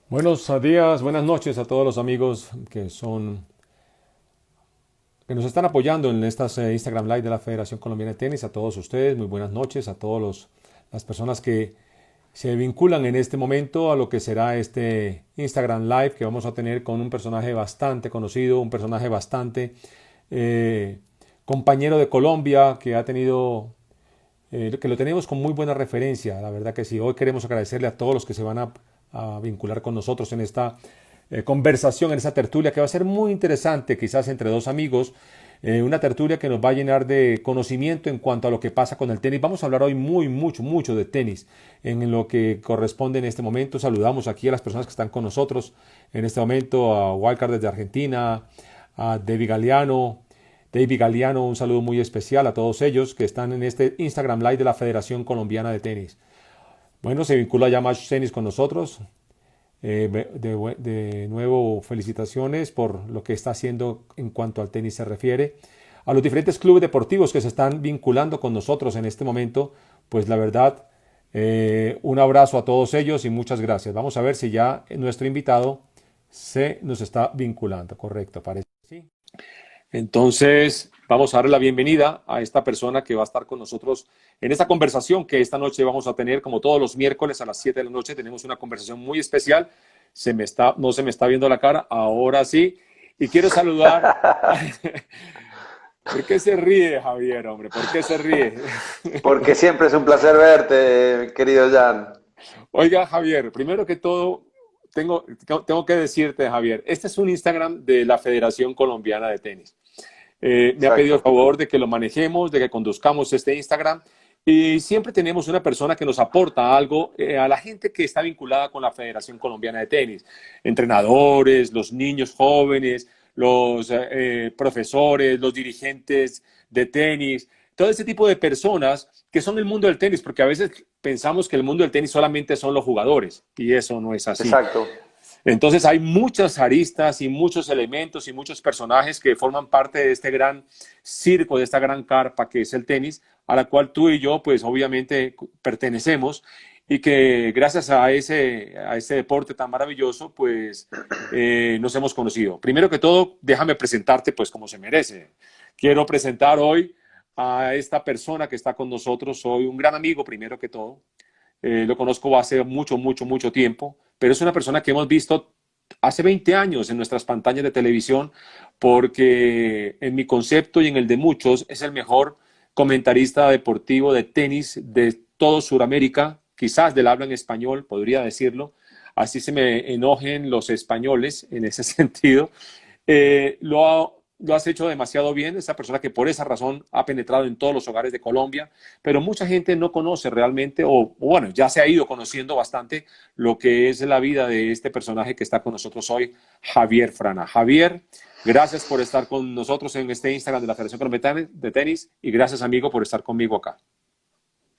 Buenos días, buenas noches a todos los amigos que nos están apoyando en estas Instagram Live de la Federación Colombiana de Tenis. A todos ustedes, muy buenas noches a todos las personas que se vinculan en este momento a lo que será este Instagram Live que vamos a tener con un personaje bastante conocido, un personaje bastante eh, compañero de Colombia que ha tenido que lo tenemos con muy buena referencia, la verdad que sí. Hoy queremos agradecerle a todos los que se van a vincular con nosotros en esta conversación, en esta tertulia que va a ser muy interesante, quizás entre dos amigos, una tertulia que nos va a llenar de conocimiento en cuanto a lo que pasa con el tenis. Vamos a hablar hoy mucho de tenis en lo que corresponde en este momento. Saludamos aquí a las personas que están con nosotros en este momento, a Wildcard desde Argentina, a David Galeano, un saludo muy especial a todos ellos que están en este Instagram Live de la Federación Colombiana de Tenis. Bueno, se vincula ya Match Tenis con nosotros. De nuevo, felicitaciones por lo que está haciendo en cuanto al tenis se refiere. A los diferentes clubes deportivos que se están vinculando con nosotros en este momento, pues la verdad, un abrazo a todos ellos y muchas gracias. Vamos a ver si ya nuestro invitado se nos está vinculando. Correcto, parece que sí. Entonces, vamos a darle la bienvenida a esta persona que va a estar con nosotros en esta conversación que esta noche vamos a tener, como todos los miércoles a las 7 de la noche, tenemos una conversación muy especial. No se me está viendo la cara, ahora sí. Y quiero saludar. ¿Por qué se ríe, Javier, hombre? ¿Por qué se ríe? Porque siempre es un placer verte, querido Jan. Oiga, Javier, primero que todo, tengo que decirte, Javier, este es un Instagram de la Federación Colombiana de Tenis. Me ha pedido el Exacto. favor de que lo manejemos, de que conduzcamos este Instagram y siempre tenemos una persona que nos aporta algo a la gente que está vinculada con la Federación Colombiana de Tenis, entrenadores, los niños jóvenes, los profesores, los dirigentes de tenis, todo ese tipo de personas que son el mundo del tenis, porque a veces pensamos que el mundo del tenis solamente son los jugadores y eso no es así. Exacto. Entonces hay muchas aristas y muchos elementos y muchos personajes que forman parte de este gran circo, de esta gran carpa que es el tenis, a la cual tú y yo pues obviamente pertenecemos y que gracias a ese deporte tan maravilloso pues nos hemos conocido. Primero que todo, déjame presentarte pues como se merece. Quiero presentar hoy a esta persona que está con nosotros. Soy un gran amigo primero que todo. Lo conozco hace mucho tiempo, pero es una persona que hemos visto hace 20 años en nuestras pantallas de televisión, porque en mi concepto y en el de muchos es el mejor comentarista deportivo de tenis de todo Sudamérica, quizás del habla en español, podría decirlo. Así se me enojen los españoles en ese sentido. Lo has hecho demasiado bien, esa persona que por esa razón ha penetrado en todos los hogares de Colombia, pero mucha gente no conoce realmente, o bueno, ya se ha ido conociendo bastante lo que es la vida de este personaje que está con nosotros hoy, Javier Frana. Javier, gracias por estar con nosotros en este Instagram de la Federación Colombiana de Tenis y gracias, amigo, por estar conmigo acá.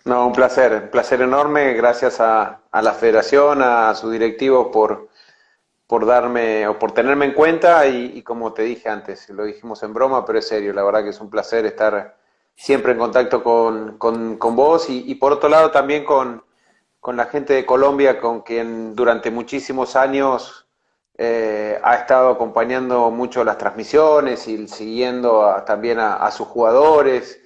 No, un placer enorme. Gracias a la federación, a sus directivos por darme o por tenerme en cuenta y como te dije antes, lo dijimos en broma, pero es serio, la verdad que es un placer estar siempre en contacto con vos y por otro lado también con la gente de Colombia con quien durante muchísimos años ha estado acompañando mucho las transmisiones y siguiendo también a sus jugadores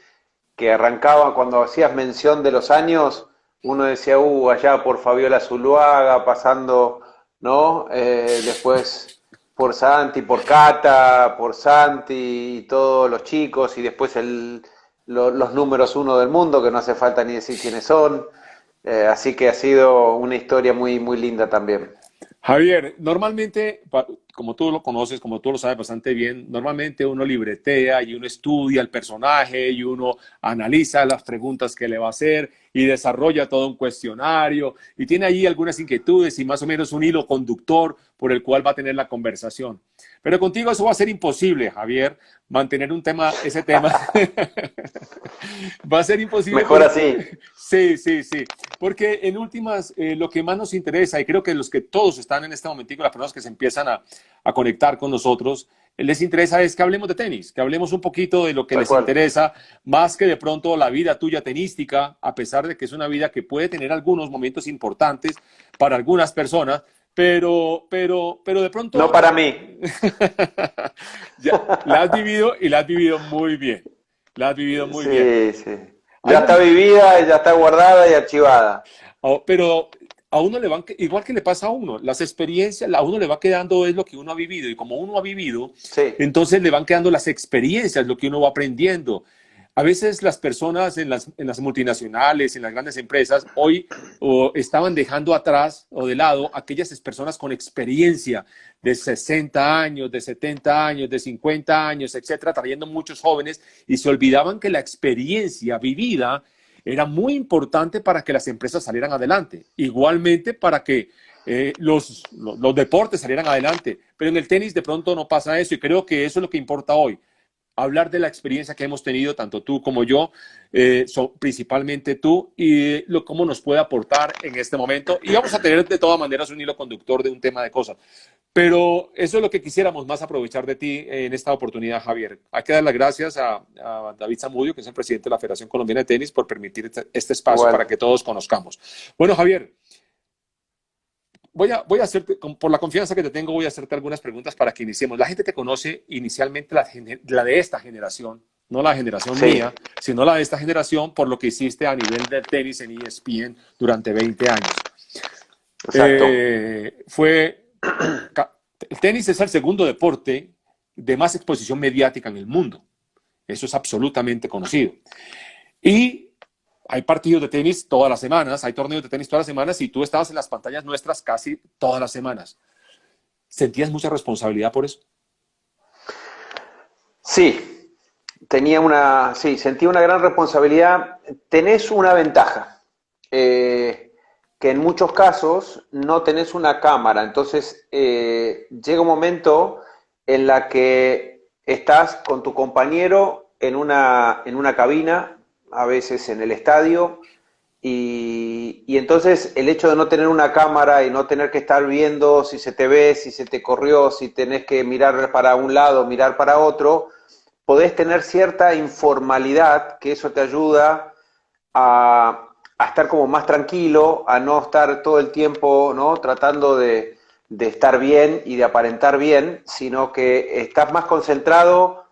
que arrancaban cuando hacías mención de los años, uno decía, allá por Fabiola Zuluaga, pasando, ¿no? Después por Santi, por Cata, por Santi y todos los chicos, y después los números uno del mundo, que no hace falta ni decir quiénes son. Así que ha sido una historia muy linda también. Javier, normalmente, como tú lo conoces, como tú lo sabes bastante bien, normalmente uno libretea y uno estudia el personaje y uno analiza las preguntas que le va a hacer y desarrolla todo un cuestionario y tiene ahí algunas inquietudes y más o menos un hilo conductor por el cual va a tener la conversación. Pero contigo eso va a ser imposible, Javier, mantener ese tema. Va a ser imposible Mejor porque, así. sí, porque en últimas lo que más nos interesa, y creo que los que todos están en este momentico, las personas que se empiezan a conectar con nosotros, les interesa es que hablemos de tenis, que hablemos un poquito de lo que Tal les cual. interesa, más que de pronto la vida tuya tenística, a pesar de que es una vida que puede tener algunos momentos importantes para algunas personas, pero de No pronto para mí. ya, la has vivido y la has vivido muy bien. La has vivido muy bien. Sí, sí. Hay Ya está momentos, vivida, ya está guardada y archivada. pero a uno le van, igual que le pasa a uno, las experiencias, a uno le va quedando es lo que uno ha vivido y como uno ha vivido, Sí, entonces le van quedando las experiencias, lo que uno va aprendiendo. A veces las personas en las multinacionales, en las grandes empresas, hoy o estaban dejando atrás o de lado aquellas personas con experiencia de 60 años, de 70 años, de 50 años, etcétera, trayendo muchos jóvenes y se olvidaban que la experiencia vivida era muy importante para que las empresas salieran adelante. Igualmente para que los deportes salieran adelante. Pero en el tenis de pronto no pasa eso y creo que eso es lo que importa hoy. Hablar de la experiencia que hemos tenido, tanto tú como yo, principalmente tú, y cómo nos puede aportar en este momento. Y vamos a tener de todas maneras un hilo conductor de un tema de cosas. Pero eso es lo que quisiéramos más aprovechar de ti en esta oportunidad, Javier. Hay que dar las gracias a David Zamudio, que es el presidente de la Federación Colombiana de Tenis, por permitir este espacio para igual. que todos conozcamos. Bueno, Javier, voy a hacerte, por la confianza que te tengo, voy a hacerte algunas preguntas para que iniciemos. La gente te conoce inicialmente la de esta generación, no la generación Sí, mía, sino la de esta generación por lo que hiciste a nivel del tenis en ESPN durante 20 años. exacto. Fue el tenis es el segundo deporte de más exposición mediática en el mundo. Eso es absolutamente conocido. Y hay partidos de tenis todas las semanas, hay torneos de tenis todas las semanas y tú estabas en las pantallas nuestras casi todas las semanas. ¿Sentías mucha responsabilidad por eso? Sí, sí, sentí una gran responsabilidad. Tenés una ventaja, que en muchos casos no tenés una cámara, entonces llega un momento en la que estás con tu compañero en una cabina, a veces en el estadio, y entonces el hecho de no tener una cámara y no tener que estar viendo si se te ve, si se te corrió, si tenés que mirar para un lado, mirar para otro, podés tener cierta informalidad, que eso te ayuda a estar como más tranquilo, a no estar todo el tiempo, ¿no?, tratando de estar bien y de aparentar bien, sino que estás más concentrado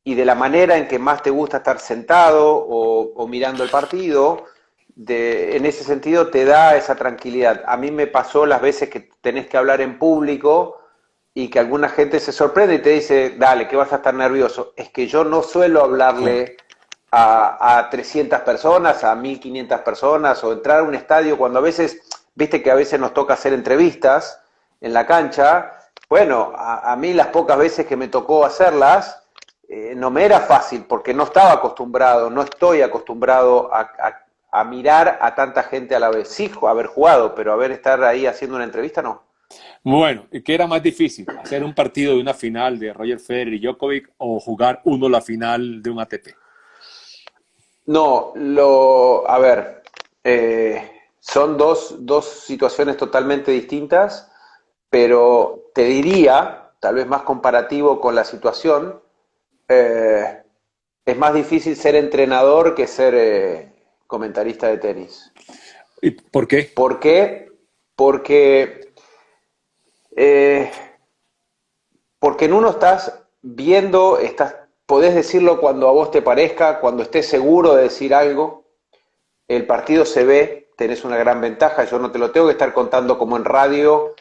y de la manera en que más te gusta estar sentado o mirando el partido, en ese sentido te da esa tranquilidad. A mí me pasó las veces que tenés que hablar en público y que alguna gente se sorprende y te dice, dale, que vas a estar nervioso. Es que yo no suelo Claro. hablarle a 300 personas, a 1500 personas, o entrar a un estadio cuando a veces, viste que a veces nos toca hacer entrevistas en la cancha. Bueno, a mí las pocas veces que me tocó hacerlas, no me era fácil porque no estaba acostumbrado, no estoy acostumbrado a mirar a tanta gente a la vez. Sí, haber jugado, pero haber estar ahí haciendo una entrevista, no. Bueno, ¿qué era más difícil? ¿Hacer un partido de una final de Roger Federer y Djokovic o jugar uno la final de un ATP? No, a ver, son dos situaciones totalmente distintas, pero te diría, tal vez más comparativo con la situación, eh, es más difícil ser entrenador que ser comentarista de tenis. ¿Y por qué? ¿Por qué? Porque, eh, porque en uno estás viendo, podés decirlo cuando a vos te parezca, cuando estés seguro de decir algo. El partido se ve, tenés una gran ventaja, yo no te lo tengo que estar contando como en radio,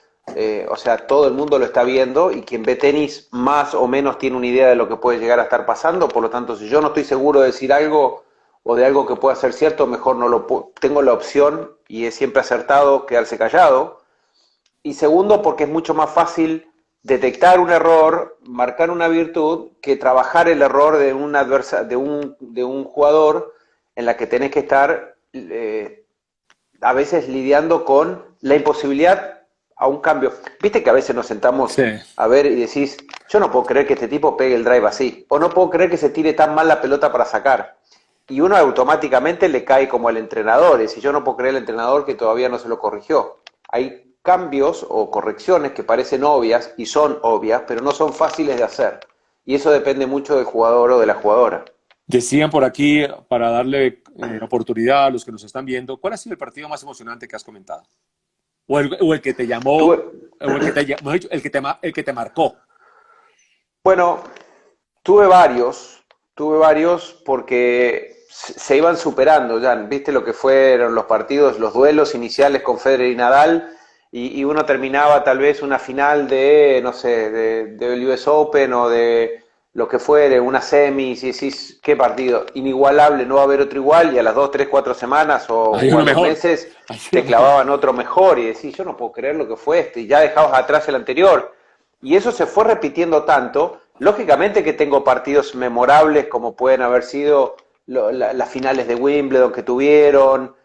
o sea, todo el mundo lo está viendo y quien ve tenis más o menos tiene una idea de lo que puede llegar a estar pasando, por lo tanto, si yo no estoy seguro de decir algo o de algo que pueda ser cierto, mejor no tengo la opción, y es siempre acertado, quedarse callado. Y segundo, porque es mucho más fácil detectar un error, marcar una virtud, que trabajar el error de un jugador en la que tenés que estar a veces lidiando con la imposibilidad a un cambio. Viste que a veces nos sentamos Sí. a ver y decís, yo no puedo creer que este tipo pegue el drive así, o no puedo creer que se tire tan mal la pelota para sacar. Y uno automáticamente le cae como el entrenador, y si yo no puedo creer el entrenador que todavía no se lo corrigió. Hay cambios o correcciones que parecen obvias y son obvias, pero no son fáciles de hacer. Y eso depende mucho del jugador o de la jugadora. Decían por aquí, para darle oportunidad a los que nos están viendo, ¿cuál ha sido el partido más emocionante que has comentado? O el que te llamó Tuve, o el que te, mejor dicho, el que te marcó. Bueno, tuve varios porque se iban superando ya, viste lo que fueron los partidos, los duelos iniciales con Federer y Nadal, y uno terminaba tal vez una final de, no sé, del US Open o de lo que fuere, una semis, y decís, qué partido, inigualable, no va a haber otro igual, y a las 2, 3, 4 semanas Hay o uno a los mejor. meses Hay te uno mejor. clavaban otro mejor, y decís, yo no puedo creer lo que fue este, y ya dejabas atrás el anterior. Y eso se fue repitiendo tanto. Lógicamente que tengo partidos memorables como pueden haber sido las finales de Wimbledon que tuvieron,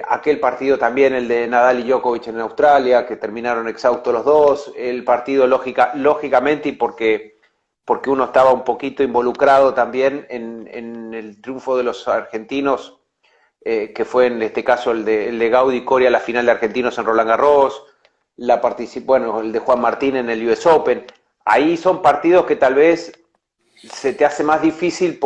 aquel partido también, el de Nadal y Djokovic en Australia, que terminaron exhaustos los dos, el partido lógicamente y porque uno estaba un poquito involucrado también en el triunfo de los argentinos, que fue en este caso el de Gaudí Coria, la final de argentinos en Roland Garros, bueno, el de Juan Martín en el US Open. Ahí son partidos que tal vez se te hace más difícil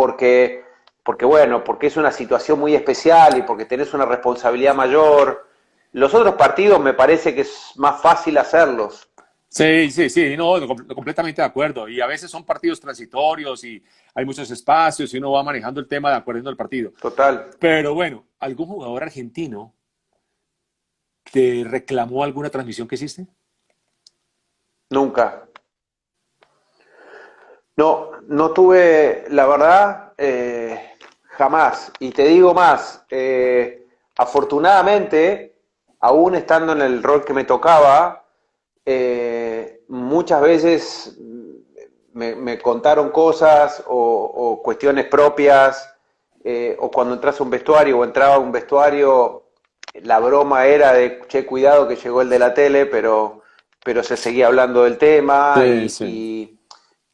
bueno, porque es una situación muy especial y porque tenés una responsabilidad mayor. Los otros partidos me parece que es más fácil hacerlos. Sí, sí, sí, no, completamente de acuerdo. Y a veces son partidos transitorios y hay muchos espacios y uno va manejando el tema de acuerdo al partido. Total, Pero bueno, ¿algún jugador argentino te reclamó alguna transmisión que hiciste? nunca. No, no tuve, la verdad, jamás. Y te digo más, afortunadamente, aún estando en el rol que me tocaba, muchas veces me contaron cosas o cuestiones propias, o cuando entras a un vestuario o entraba a un vestuario, la broma era de, che, cuidado que llegó el de la tele, pero se seguía hablando del tema Sí, sí.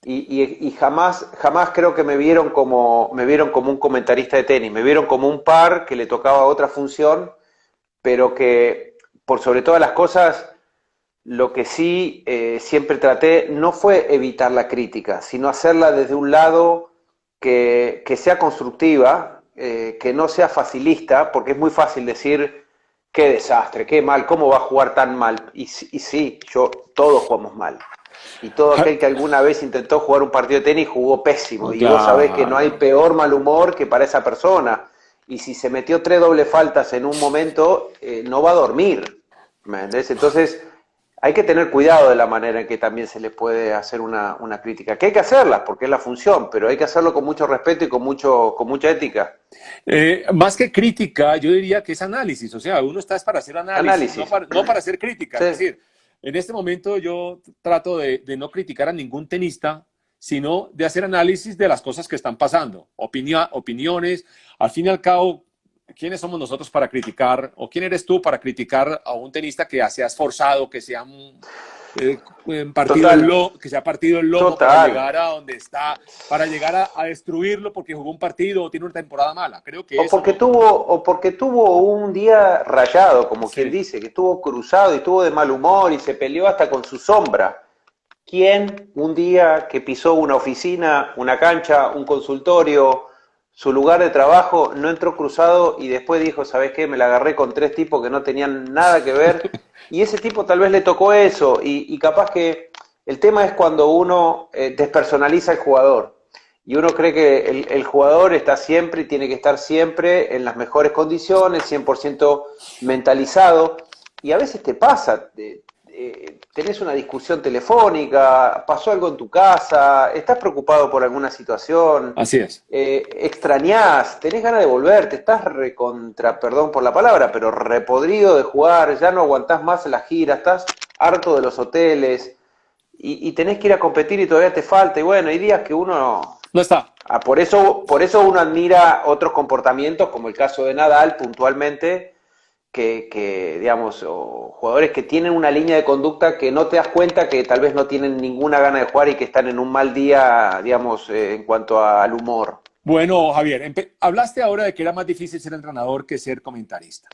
y jamás creo que me vieron como un comentarista de tenis, me vieron como un par que le tocaba otra función, pero que por sobre todas las cosas, lo que sí siempre traté no fue evitar la crítica, sino hacerla desde un lado que sea constructiva, que no sea facilista, porque es muy fácil decir, qué desastre, qué mal, cómo va a jugar tan mal. Y sí, todos jugamos mal. Y todo Ja- aquel que alguna vez intentó jugar un partido de tenis jugó pésimo. Y vos sabés que no hay Claro. peor mal humor que para esa persona. Y si se metió 3 dobles faltas en un momento, no va a dormir. ¿Me entendés? Entonces, hay que tener cuidado de la manera en que también se le puede hacer una crítica. Que hay que hacerlas, porque es la función, pero hay que hacerlo con mucho respeto y con mucha ética. Más que crítica, yo diría que es análisis. O sea, uno está es para hacer análisis, Análisis. no para hacer crítica. Es Sí, decir, en este momento yo trato de no criticar a ningún tenista, sino de hacer análisis de las cosas que están pasando, opiniones. Al fin y al cabo, ¿quiénes somos nosotros para criticar? ¿O quién eres tú para criticar a un tenista que se ha esforzado, que se ha total, que se ha partido el lomo para total. llegar a donde está, para llegar a destruirlo porque jugó un partido o tiene una temporada mala? Creo que O eso porque no. tuvo, o porque tuvo un día rayado, como quien Sí. dice, que estuvo cruzado y estuvo de mal humor y se peleó hasta con su sombra. ¿Quién un día que pisó una oficina, una cancha, un consultorio, su lugar de trabajo, no entró cruzado y después dijo, ¿sabes qué? Me la agarré con 3 tipos que no tenían nada que ver? Y ese tipo tal vez le tocó eso y capaz que el tema es cuando uno despersonaliza al jugador y uno cree que el jugador está siempre y tiene que estar siempre en las mejores condiciones, 100% mentalizado, y a veces te pasa, tenés una discusión telefónica, pasó algo en tu casa, estás preocupado por alguna situación, Así es. extrañás, tenés ganas de volverte, estás recontra, perdón por la palabra, pero repodrido de jugar, ya no aguantás más la gira, estás harto de los hoteles y tenés que ir a competir y todavía te falta, y bueno, hay días que uno. No está. Por eso uno admira otros comportamientos, como el caso de Nadal puntualmente, digamos, o jugadores que tienen una línea de conducta que no te das cuenta que tal vez no tienen ninguna gana de jugar y que están en un mal día, digamos, en cuanto al humor. Bueno, Javier, hablaste ahora de que era más difícil ser entrenador que ser comentarista.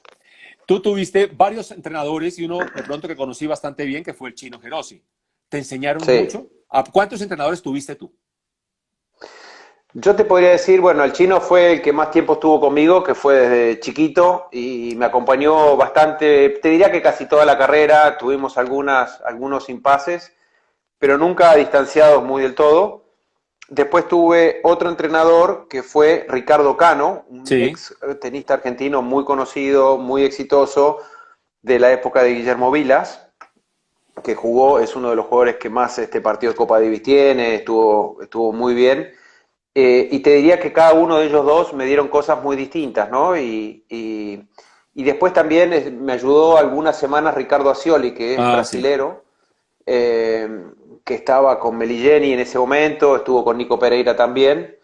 Tú tuviste varios entrenadores y uno de pronto que conocí bastante bien, que fue el Chino Gerosi. ¿Te enseñaron Sí. mucho? ¿A cuántos entrenadores tuviste tú? Yo te podría decir, bueno, el chino fue el que más tiempo estuvo conmigo, que fue desde chiquito y me acompañó bastante, te diría que casi toda la carrera, tuvimos algunos impases, pero nunca distanciados muy del todo. Después tuve otro entrenador que fue Ricardo Cano, un Sí, ex tenista argentino muy conocido, muy exitoso, de la época de Guillermo Vilas, que jugó, es uno de los jugadores que más partido de Copa Davis tiene, estuvo muy bien. Y te diría que cada uno de ellos dos me dieron cosas muy distintas, ¿no? Y después también me ayudó algunas semanas Ricardo Ascioli, que es ah, sí. brasilero, eh, que estaba con Meligeni en ese momento, estuvo con Nico Pereira también,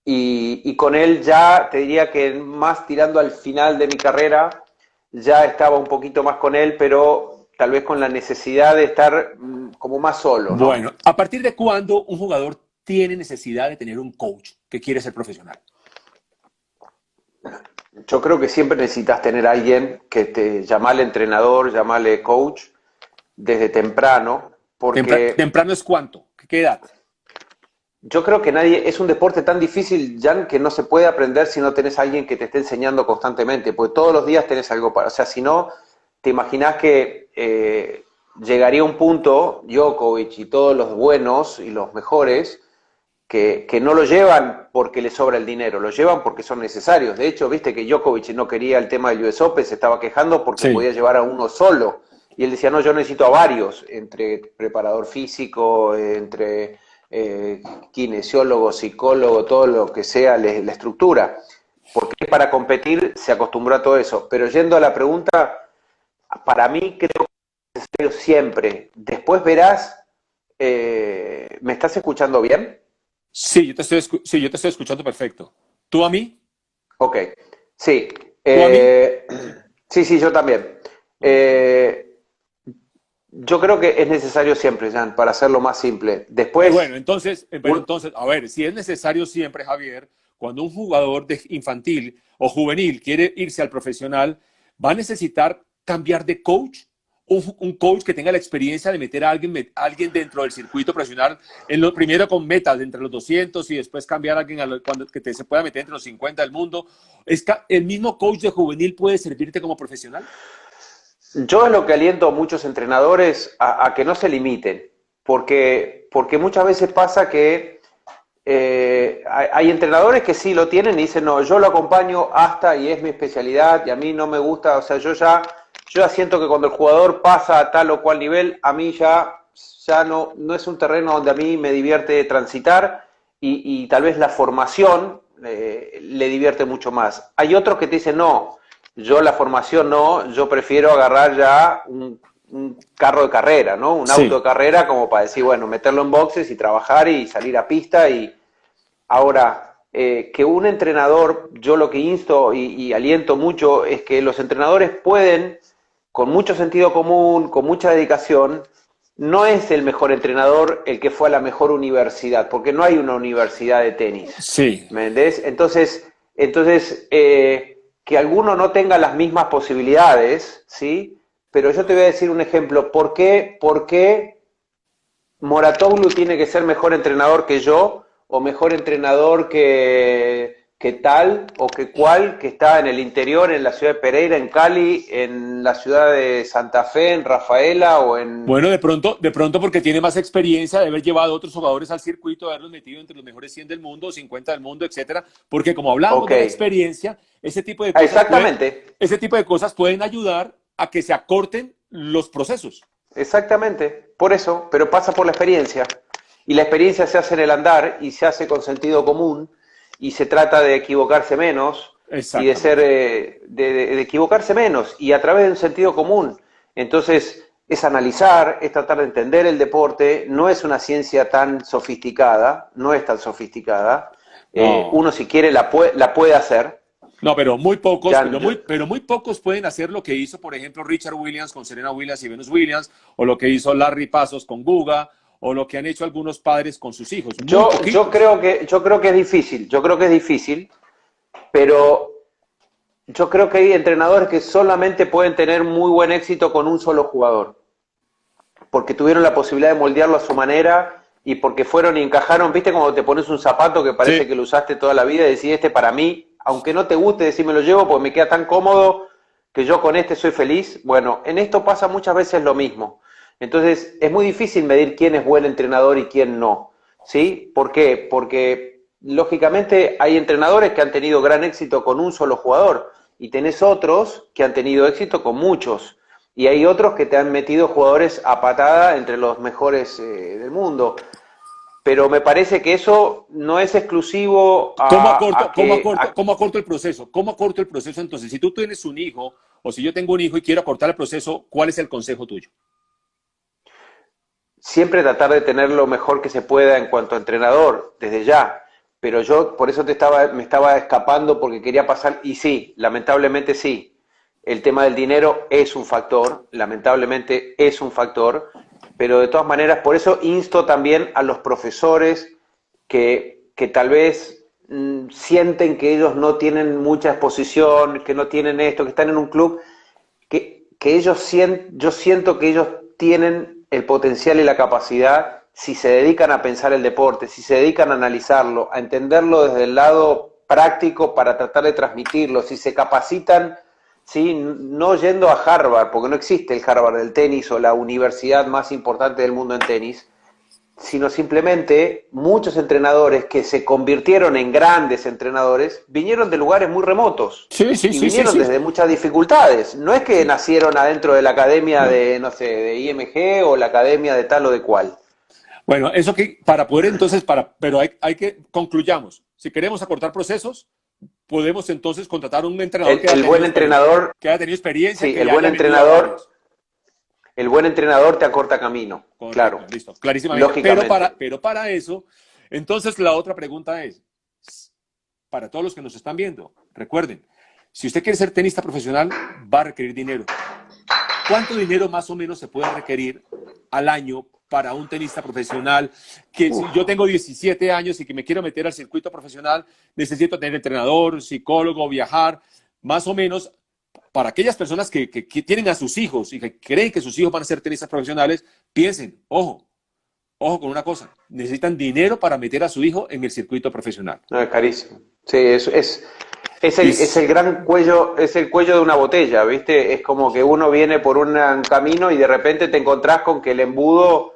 y con él ya te diría que más tirando al final de mi carrera, ya estaba un poquito más con él, pero tal vez con la necesidad de estar como más solo, ¿no? Bueno, ¿a partir de cuándo un jugador tiene necesidad de tener un coach que quiere ser profesional? Yo creo que siempre necesitas tener a alguien que te llame entrenador, llamale coach desde temprano, porque Temprano es cuánto, ¿qué edad? yo creo que nadie, es un deporte tan difícil, Jan, que no se puede aprender si no tenés a alguien que te esté enseñando constantemente, porque todos los días tenés algo para, o sea, si no, te imaginás que llegaría un punto, Djokovic y todos los buenos y los mejores, que no lo llevan porque les sobra el dinero, lo llevan porque son necesarios. De hecho, viste que Djokovic no quería el tema del US Open, se estaba quejando porque Sí. podía llevar a uno solo. Y él decía, no, yo necesito a varios, entre preparador físico, entre kinesiólogo, psicólogo, todo lo que sea la estructura. Porque para competir se acostumbró a todo eso. Pero yendo a la pregunta, para mí creo que es necesario siempre. Después verás, ¿me estás escuchando bien? Sí, sí, yo te estoy escuchando perfecto. ¿Tú a mí? Ok, sí, ¿Tú a mí? eh, sí, sí, yo también. Eh, yo creo que es necesario siempre, Jan, para hacerlo más simple. Bueno, Después, entonces, un- a ver, si es necesario siempre, Javier, cuando un jugador de infantil o juvenil quiere irse al profesional, va a necesitar cambiar de coach, un coach que tenga la experiencia de meter a alguien dentro del circuito profesional, primero con metas entre los 200 y después cambiar a alguien se pueda meter entre los 50 del mundo. ¿El mismo coach de juvenil puede servirte como profesional? yo es lo que aliento a muchos entrenadores a que no se limiten, porque muchas veces pasa que hay entrenadores que sí lo tienen y dicen, no, yo lo acompaño hasta y es mi especialidad y a mí no me gusta, o sea, yo ya siento que cuando el jugador pasa a tal o cual nivel, a mí ya no es un terreno donde a mí me divierte transitar y tal vez la formación le divierte mucho más. Hay otros que te dicen, no, yo la formación no, yo prefiero agarrar ya un carro de carrera, ¿no? Un auto Sí. de carrera como para decir, bueno, meterlo en boxes y trabajar y salir a pista y ahora, que un entrenador, yo lo que insto y aliento mucho es que los entrenadores pueden, con mucho sentido común, con mucha dedicación, no es el mejor entrenador el que fue a la mejor universidad, porque no hay una universidad de tenis, Sí. ¿me entendés? Entonces, que alguno no tenga las mismas posibilidades, ¿sí? Pero yo te voy a decir un ejemplo, ¿por qué Moratoglu tiene que ser mejor entrenador que yo o mejor entrenador que tal o que cual que está en el interior, en la ciudad de Pereira, en Cali, en la ciudad de Santa Fe, en Rafaela o en... Bueno, de pronto porque tiene más experiencia de haber llevado a otros jugadores al circuito, de haberlos metido entre los mejores 100 del mundo, 50 del mundo, etcétera, porque como hablamos Ok, de la experiencia, exactamente, ese tipo de cosas pueden ayudar a que se acorten los procesos. exactamente, por eso, pero pasa por la experiencia. Y la experiencia se hace en el andar y se hace con sentido común y se trata de equivocarse menos y de ser Exactamente. de equivocarse menos y a través de un sentido común. Entonces, es analizar, es tratar de entender el deporte, no es una ciencia tan sofisticada, no es tan sofisticada. No, Uno si quiere la puede hacer. no, Ya, pero muy pocos pueden hacer lo que hizo, por ejemplo, Richard Williams con Serena Williams y Venus Williams, o lo que hizo Larry Pasos con Guga, o lo que han hecho algunos padres con sus hijos. Muy poquitos. yo creo que es difícil, yo creo que es difícil, pero yo creo que hay entrenadores que solamente pueden tener muy buen éxito con un solo jugador, porque tuvieron la posibilidad de moldearlo a su manera y porque fueron y encajaron, viste como te pones un zapato que parece Sí. que lo usaste toda la vida y decís, este para mí, aunque no te guste, decís me lo llevo porque me queda tan cómodo que yo con este soy feliz. Bueno, en esto pasa muchas veces lo mismo. Entonces, es muy difícil medir quién es buen entrenador y quién no. ¿Sí? ¿Por qué? Porque, lógicamente, hay entrenadores que han tenido gran éxito con un solo jugador y tenés otros que han tenido éxito con muchos. Y hay otros que te han metido jugadores a patada entre los mejores del mundo. Pero me parece que eso no es exclusivo a que... ¿Cómo acorto el proceso? ¿Cómo acorto el proceso? Entonces, si tú tienes un hijo o si yo tengo un hijo y quiero acortar el proceso, ¿cuál es el consejo tuyo? Siempre tratar de tener lo mejor que se pueda en cuanto a entrenador, desde ya. Pero yo por eso me estaba escapando porque quería pasar, y sí, lamentablemente sí. El tema del dinero es un factor, lamentablemente es un factor, pero de todas maneras, por eso insto también a los profesores que tal vez sienten que ellos no tienen mucha exposición, que no tienen esto, que están en un club, que yo siento que ellos tienen el potencial y la capacidad si se dedican a pensar el deporte, si se dedican a analizarlo, a entenderlo desde el lado práctico para tratar de transmitirlo, si se capacitan, ¿sí? No yendo a Harvard, porque no existe el Harvard del tenis o la universidad más importante del mundo en tenis, sino simplemente muchos entrenadores que se convirtieron en grandes entrenadores vinieron de lugares muy remotos Sí, sí, y sí, sí, vinieron sí. desde muchas dificultades. No es que nacieron adentro de la academia No. de, no sé, de IMG o la academia de tal o de cual. Bueno, eso que para poder entonces, pero hay que concluyamos. Si queremos acortar procesos, podemos entonces contratar a un entrenador El buen entrenador, que haya tenido experiencia, sí, que ya haya metido a varios. el buen entrenador te acorta camino, Correcto, claro, listo, clarísimamente. lógicamente. Pero para eso, entonces la otra pregunta es, para todos los que nos están viendo, recuerden, si usted quiere ser tenista profesional, va a requerir dinero. ¿Cuánto dinero más o menos se puede requerir al año para un tenista profesional? Que si yo tengo 17 años y que me quiero meter al circuito profesional, necesito tener entrenador, psicólogo, viajar, más o menos para aquellas personas que tienen a sus hijos y que creen que sus hijos van a ser tenistas profesionales, piensen, ojo con una cosa, necesitan dinero para meter a su hijo en el circuito profesional. No, es carísimo. Sí, Y, es el gran cuello, es el cuello de una botella, ¿viste? Es como que uno viene por un camino y de repente te encontrás con que el embudo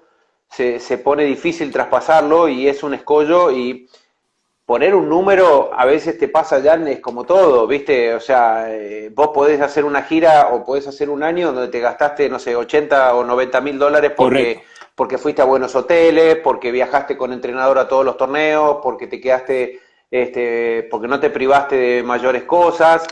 se pone difícil traspasarlo y es un escollo y poner un número a veces te pasa ya, es como todo, ¿viste? O sea, vos podés hacer una gira o podés hacer un año donde te gastaste, no sé, 80 o 90 mil dólares correcto. porque fuiste a buenos hoteles, porque viajaste con entrenador a todos los torneos, porque te quedaste, porque no te privaste de mayores cosas,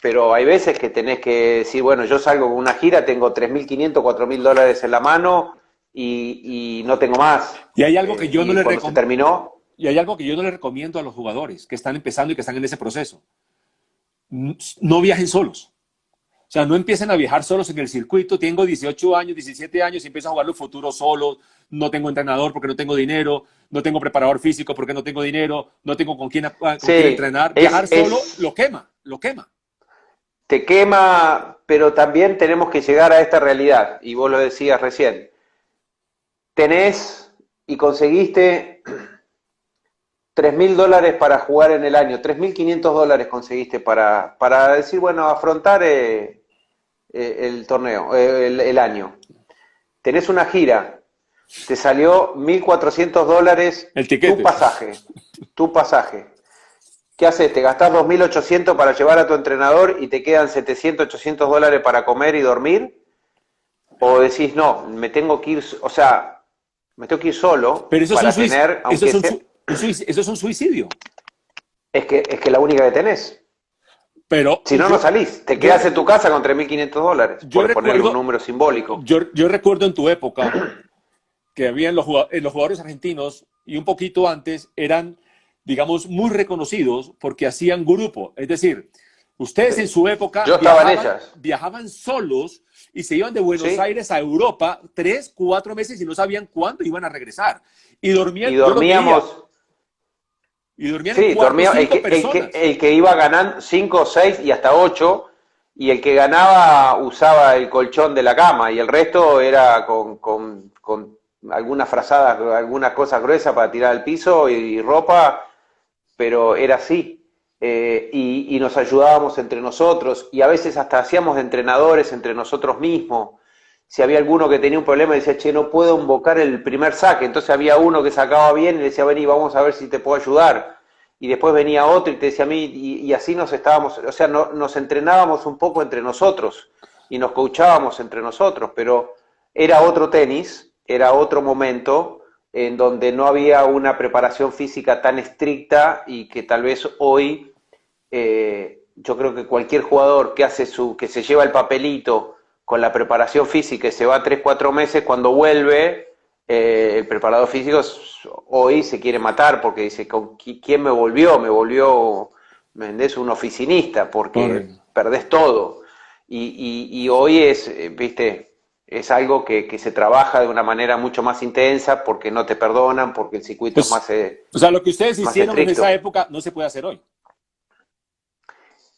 pero hay veces que tenés que decir, bueno, yo salgo con una gira, tengo 3.500, 4.000 dólares en la mano y no tengo más. Y hay algo que yo no Y le cuando se recomiendo. terminó... Y hay algo que yo no le recomiendo a los jugadores que están empezando y que están en ese proceso. No viajen solos. O sea, no empiecen a viajar solos en el circuito. Tengo 18 años, 17 años y empiezo a jugar los futuros solos. No tengo entrenador porque no tengo dinero. No tengo preparador físico porque no tengo dinero. No tengo con quién Sí, entrenar. Viajar solo lo quema, lo quema. te quema, pero también tenemos que llegar a esta realidad, y vos lo decías recién. Tenés y conseguiste 3.000 dólares para jugar en el año, 3.500 dólares conseguiste para decir, bueno, afrontar el torneo, el año. Tenés una gira, te salió 1.400 dólares El tiquete. tu pasaje. ¿Qué haces? ¿Te gastás 2.800 para llevar a tu entrenador y te quedan 700, 800 dólares para comer y dormir? ¿O decís, no, me tengo que ir, o sea, me tengo que ir solo Pero eso para es un tener, aunque sea... eso es un suicidio. Es que la única que tenés. Pero Si no, no salís. Te quedás en tu casa con 3.500 dólares, yo por ponerle un recuerdo, número simbólico. yo recuerdo en tu época que habían los jugadores argentinos y un poquito antes eran, digamos, muy reconocidos porque hacían grupo. Es decir, ustedes en Sí. su época Yo estaba en ellas. viajaban solos y se iban de Buenos Sí. Aires a Europa 3, 4 meses y no sabían cuándo iban a regresar. Y dormían, Y yo lo veía, dormíamos... y dormían en Sí, 4 o dormía 5 personas. el que iba ganando 5, 6 y hasta 8, y el que ganaba usaba el colchón de la cama, y el resto era con algunas frazadas, algunas cosas gruesas para tirar al piso y ropa, pero era así. Y nos ayudábamos entre nosotros y a veces hasta hacíamos de entrenadores entre nosotros mismos. Si había alguno que tenía un problema y decía, che, no puedo invocar el primer saque, entonces había uno que sacaba bien y le decía, vení, vamos a ver si te puedo ayudar. Y después venía otro y te decía a mí, y así nos estábamos, o sea, nos entrenábamos un poco entre nosotros y nos coachábamos entre nosotros, pero era otro tenis, era otro momento en donde no había una preparación física tan estricta y que tal vez hoy yo creo que cualquier jugador que se lleva el papelito con la preparación física y se va 3 4 meses, cuando vuelve, el preparador físico hoy se quiere matar porque dice, ¿quién me volvió? Me volvió, ¿me entendés? Un oficinista, porque Correcto. perdés todo. Y hoy viste, es algo que se trabaja de una manera mucho más intensa porque no te perdonan, porque el circuito es Pues, o sea, lo que ustedes más hicieron en esa estricto. época no se puede hacer hoy.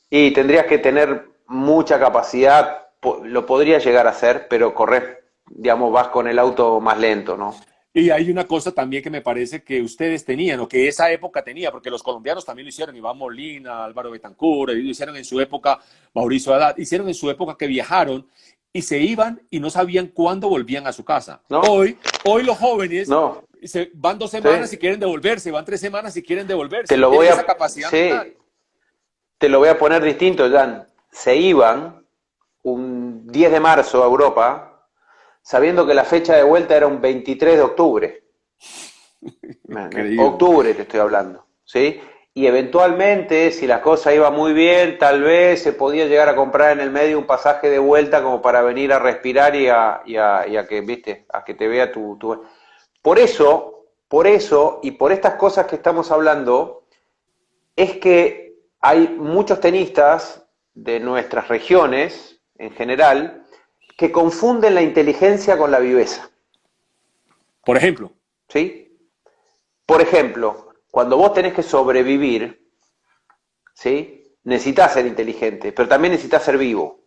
Y tendrías que tener mucha capacidad, lo podrías llegar a hacer, pero correr, digamos, vas con el auto más lento, ¿no? Y hay una cosa también que me parece que ustedes tenían, o que esa época tenía, porque los colombianos también lo hicieron, Iván Molina, Álvaro Betancur, lo hicieron en su época, Mauricio Haddad, hicieron en su época que viajaron y se iban y no sabían cuándo volvían a su casa. ¿No? Hoy los jóvenes No, van 2 semanas sí. y quieren devolverse, van 3 semanas y quieren devolverse, Te no lo voy tienen esa a, capacidad mental. sí, te lo voy a poner distinto, Jan. Se iban un 10 de marzo a Europa, sabiendo que la fecha de vuelta era un 23 de octubre. Increíble. Octubre te estoy hablando, ¿sí? Y eventualmente, si la cosa iba muy bien, tal vez se podía llegar a comprar en el medio un pasaje de vuelta como para venir a respirar y a que, viste, a que te vea tu... Por eso, y por estas cosas que estamos hablando, es que hay muchos tenistas de nuestras regiones, en general, que confunden la inteligencia con la viveza, Por ejemplo, ¿sí? Por ejemplo, cuando vos tenés que sobrevivir, ¿sí? Necesitas ser inteligente, pero también necesitas ser vivo,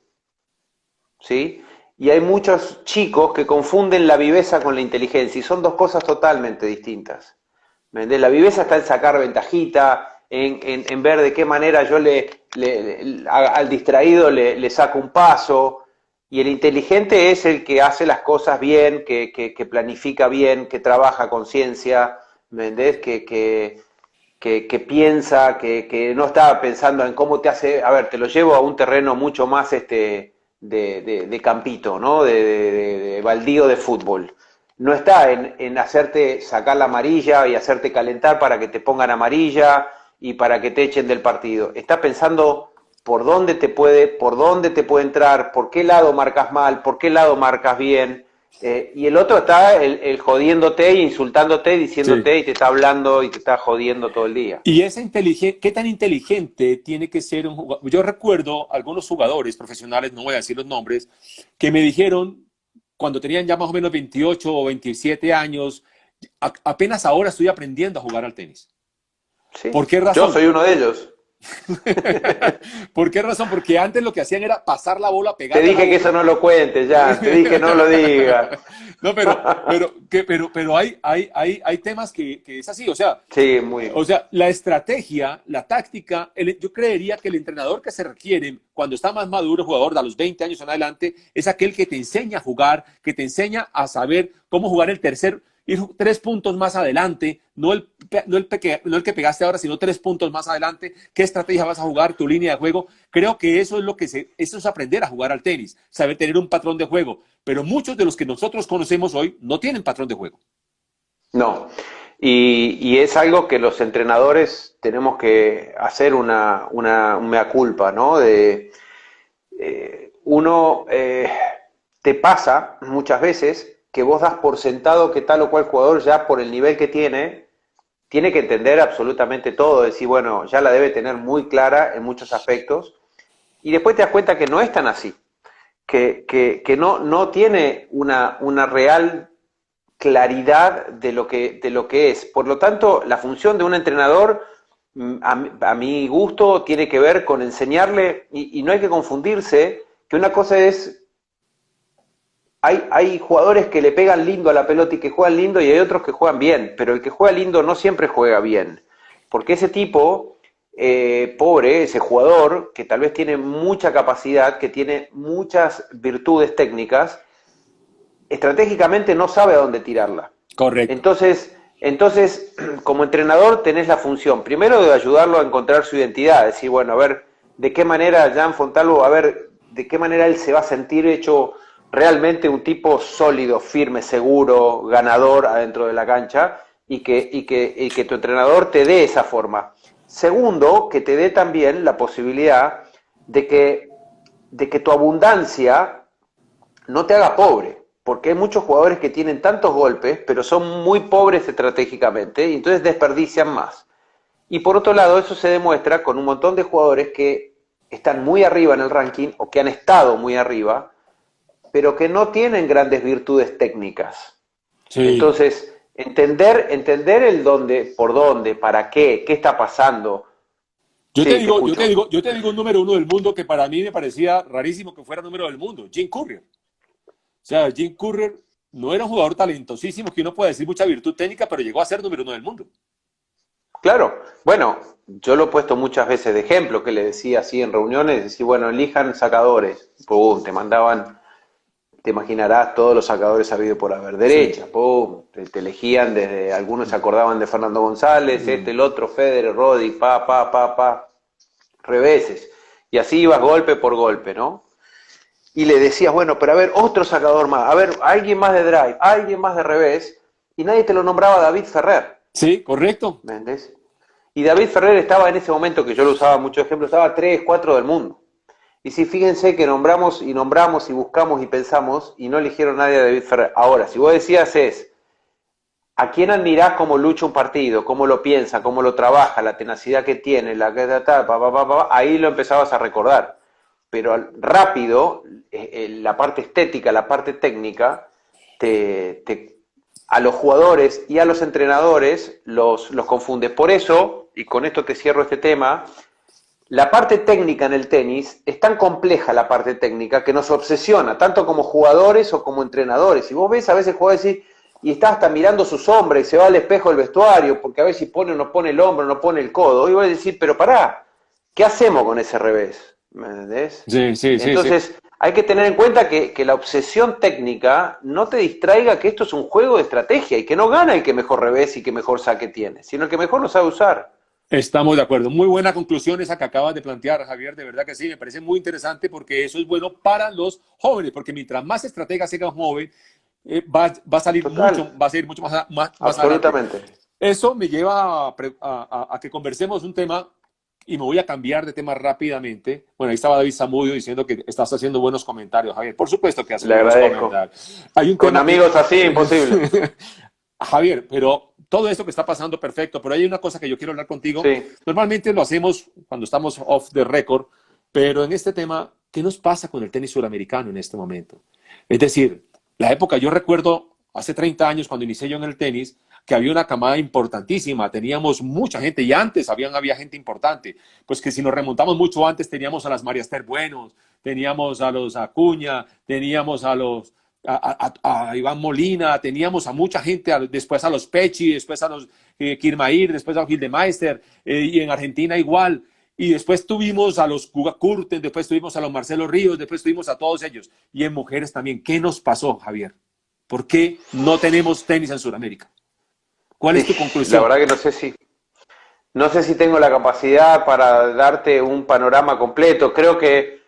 ¿sí? Y hay muchos chicos que confunden la viveza con la inteligencia y son dos cosas totalmente distintas. ¿Me entendés? La viveza está en sacar ventajita, en ver de qué manera yo al distraído le saco un paso, y el inteligente es el que hace las cosas bien, que planifica bien, que trabaja a conciencia, ¿me entendés? Que piensa, que no está pensando en cómo te hace, a ver, te lo llevo a un terreno mucho más de campito, ¿no? De baldío de fútbol. No está en hacerte sacar la amarilla y hacerte calentar para que te pongan amarilla y para que te echen del partido. Está pensando por dónde te puede entrar, por qué lado marcas mal, por qué lado marcas bien. Y el otro está el jodiéndote, insultándote, sí. diciéndote y te está hablando y te está jodiendo todo el día. Y esa inteligencia, ¿qué tan inteligente tiene que ser un jugador? Yo recuerdo algunos jugadores profesionales, no voy a decir los nombres, que me dijeron cuando tenían ya más o menos 28 o 27 años, apenas ahora estoy aprendiendo a jugar al tenis. ¿Sí? ¿Por qué Yo razón? soy uno de ellos. ¿Por qué razón? Porque antes lo que hacían era pasar la bola, Te pegarle a la dije que eso bola. no lo cuentes, ya. Te dije no lo digas. No, pero hay temas que es así. Sí, muy. O sea, la estrategia, la táctica, yo creería que el entrenador que se requiere cuando está más maduro, el jugador de a los 20 años en adelante, es aquel que te enseña a jugar, que te enseña a saber cómo jugar el tercer, ir 3 puntos más adelante, no el que pegaste ahora, sino 3 puntos más adelante, qué estrategia vas a jugar, tu línea de juego. Creo que eso es eso es aprender a jugar al tenis, saber tener un patrón de juego. Pero muchos de los que nosotros conocemos hoy no tienen patrón de juego. No. Y es algo que los entrenadores tenemos que hacer un mea culpa, ¿no? Uno te pasa muchas veces que vos das por sentado que tal o cual jugador ya por el nivel que tiene que entender absolutamente todo, decir, bueno, ya la debe tener muy clara en muchos aspectos, y después te das cuenta que no es tan así, que no tiene una real claridad de lo que es. Por lo tanto, la función de un entrenador, a mi gusto, tiene que ver con enseñarle, y no hay que confundirse, que una cosa es hay jugadores que le pegan lindo a la pelota y que juegan lindo y hay otros que juegan bien, pero el que juega lindo no siempre juega bien, porque ese tipo, pobre, ese jugador, que tal vez tiene mucha capacidad, que tiene muchas virtudes técnicas, estratégicamente no sabe a dónde tirarla. Correcto. Entonces, como entrenador tenés la función, primero de ayudarlo a encontrar su identidad, decir, bueno, a ver, de qué manera Jan Fontalvo, a ver, de qué manera él se va a sentir hecho realmente un tipo sólido, firme, seguro, ganador adentro de la cancha, y que tu entrenador te dé esa forma. Segundo, que te dé también la posibilidad de que tu abundancia no te haga pobre, porque hay muchos jugadores que tienen tantos golpes, pero son muy pobres estratégicamente, y entonces desperdician más. Y por otro lado, eso se demuestra con un montón de jugadores que están muy arriba en el ranking, o que han estado muy arriba, pero que no tienen grandes virtudes técnicas. Sí. Entonces, entender el dónde, por dónde, para qué está pasando. Yo te Sí, te digo, yo te escucho. digo, yo te digo un número uno del mundo que para mí me parecía rarísimo que fuera número del mundo, Jim Courier. O sea, Jim Courier no era un jugador talentosísimo que uno puede decir mucha virtud técnica, pero llegó a ser número uno del mundo. Claro, bueno, yo lo he puesto muchas veces de ejemplo, que le decía así en reuniones, decía, bueno, elijan sacadores, pum, te mandaban, te imaginarás todos los sacadores habido por haber, Sí. derecha, pum, te elegían desde, algunos se acordaban de Fernando González, Mm. el otro, Federer, Roddick, reveses, y así ibas golpe por golpe, ¿no? Y le decías, bueno, pero a ver, otro sacador más, a ver, alguien más de drive, alguien más de revés, y nadie te lo nombraba David Ferrer, Sí, correcto. ¿me entendés? Y David Ferrer estaba en ese momento, que yo lo usaba mucho ejemplo, estaba 3, 4 del mundo. Y sí, fíjense que nombramos y buscamos y pensamos y no eligieron nadie a David Ferrer. Ahora, si vos decías ¿a quién admirás cómo lucha un partido, cómo lo piensa, cómo lo trabaja, la tenacidad que tiene, ahí lo empezabas a recordar? Pero rápido, la parte estética, la parte técnica, a los jugadores y a los entrenadores los confunde. Por eso, y con esto te cierro este tema, la parte técnica en el tenis es tan compleja, la parte técnica, que nos obsesiona, tanto como jugadores o como entrenadores. Y vos ves a veces jugadores decir, y está hasta mirando su sombra y se va al espejo del vestuario, porque a ver si pone o no pone el hombro, no pone el codo. Y vos decís, pero pará, ¿qué hacemos con ese revés? ¿Me entendés? Sí, sí, sí, sí. Entonces, hay que tener en cuenta que la obsesión técnica no te distraiga que esto es un juego de estrategia y que no gana el que mejor revés y que mejor saque tiene, sino el que mejor lo sabe usar. Estamos de acuerdo. Muy buena conclusión esa que acabas de plantear, Javier. De verdad que sí, me parece muy interesante porque eso es bueno para los jóvenes, porque mientras más estratega sea un joven, va a salir Total, mucho, va a salir mucho más adelante. absolutamente. Eso me lleva a que conversemos un tema y me voy a cambiar de tema rápidamente. Bueno, ahí estaba David Zamudio diciendo que estás haciendo buenos comentarios, Javier. Por supuesto que haces Le buenos agradezco. comentarios. Hay un Con tema que... amigos así, imposible. Javier, pero todo esto que está pasando, perfecto, pero hay una cosa que yo quiero hablar contigo. Sí. Normalmente lo hacemos cuando estamos off the record, pero en este tema, ¿qué nos pasa con el tenis suramericano en este momento? Es decir, la época, yo recuerdo hace 30 años cuando inicié yo en el tenis, que había una camada importantísima, teníamos mucha gente y antes había gente importante, pues que si nos remontamos mucho antes teníamos a las María Esther Buenos, teníamos a los Acuña, teníamos a Iván Molina, teníamos a mucha gente, después a los Pechi, después a los Kirmair, después a los Gildemeister, y en Argentina igual. Y después tuvimos a los Cuba Curten, después tuvimos a los Marcelo Ríos, después tuvimos a todos ellos. Y en mujeres también. ¿Qué nos pasó, Javier? ¿Por qué no tenemos tenis en Sudamérica? ¿Cuál es tu La conclusión? verdad que no sé si tengo la capacidad para darte un panorama completo. Creo que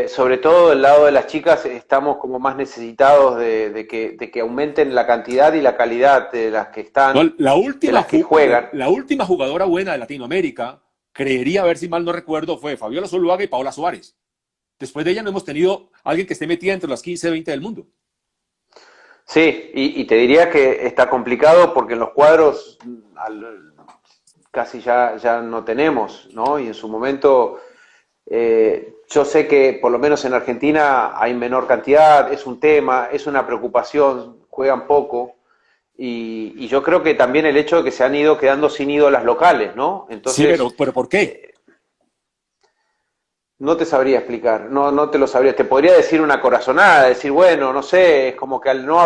sobre todo del lado de las chicas estamos como más necesitados de que aumenten la cantidad y la calidad de las que No, están, de las que juegan. la última jugadora buena de Latinoamérica, creería, a ver si mal no recuerdo, fue Fabiola Zuluaga y Paola Suárez. Después de ella no hemos tenido alguien que esté metida entre las 15, 20 del mundo. Sí, y te diría que está complicado porque en los cuadros casi ya no tenemos, ¿no? Y en su momento, yo sé que por lo menos en Argentina hay menor cantidad, es un tema, es una preocupación, juegan poco, y yo creo que también el hecho de que se han ido quedando sin ídolas locales, ¿no? Sí, Entonces, pero ¿por qué? No te sabría explicar, no te lo sabría. Te podría decir una corazonada, decir, bueno, no sé, es como que al no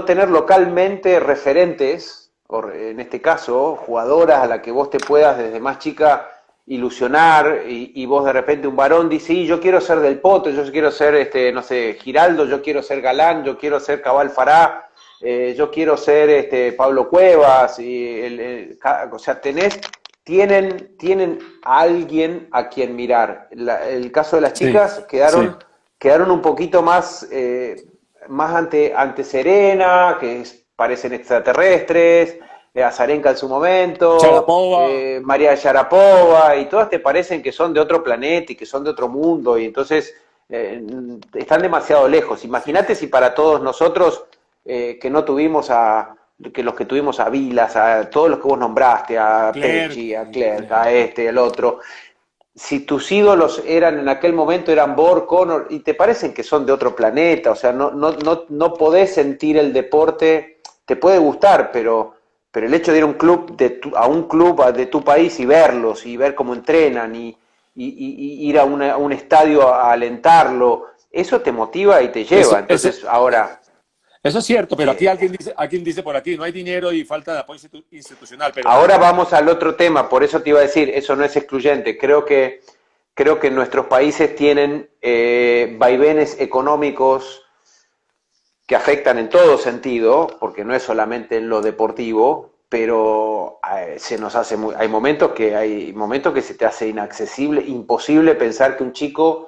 tener localmente referentes, en este caso, jugadoras a las que vos te puedas desde más chica ilusionar, y vos de repente un varón dice, sí, yo quiero ser Del Potro, yo quiero ser, no sé, Giraldo, yo quiero ser Galán, yo quiero ser Cabal Fará, yo quiero ser Pablo Cuevas, o sea, tienen a alguien a quien mirar. El caso de las Sí, chicas sí. quedaron un poquito más ante Serena, parecen extraterrestres, Azarenka en su momento, Sharapova, María Sharapova, y todas te parecen que son de otro planeta y que son de otro mundo, y entonces están demasiado lejos. Imagínate si para todos nosotros que no tuvimos que los que tuvimos a Vilas, a todos los que vos nombraste, a Clerc, Pecci, a Clerc, a al otro, si tus ídolos eran en aquel momento eran Borg, Connor, y te parecen que son de otro planeta, o sea, no podés sentir el deporte, te puede gustar, pero el hecho de ir a un club a un club de tu país y verlos y ver cómo entrenan y ir a un estadio a alentarlo, eso te motiva y te eso, lleva. eso, Entonces, ahora, eso es cierto, pero aquí eh, alguien dice por aquí, no hay dinero y falta de apoyo institucional, pero ahora vamos al otro tema, por eso te iba a decir, eso no es excluyente. Creo que nuestros países tienen vaivenes económicos que afectan en todo sentido, porque no es solamente en lo deportivo, pero hay momentos que se te hace inaccesible, imposible pensar que un chico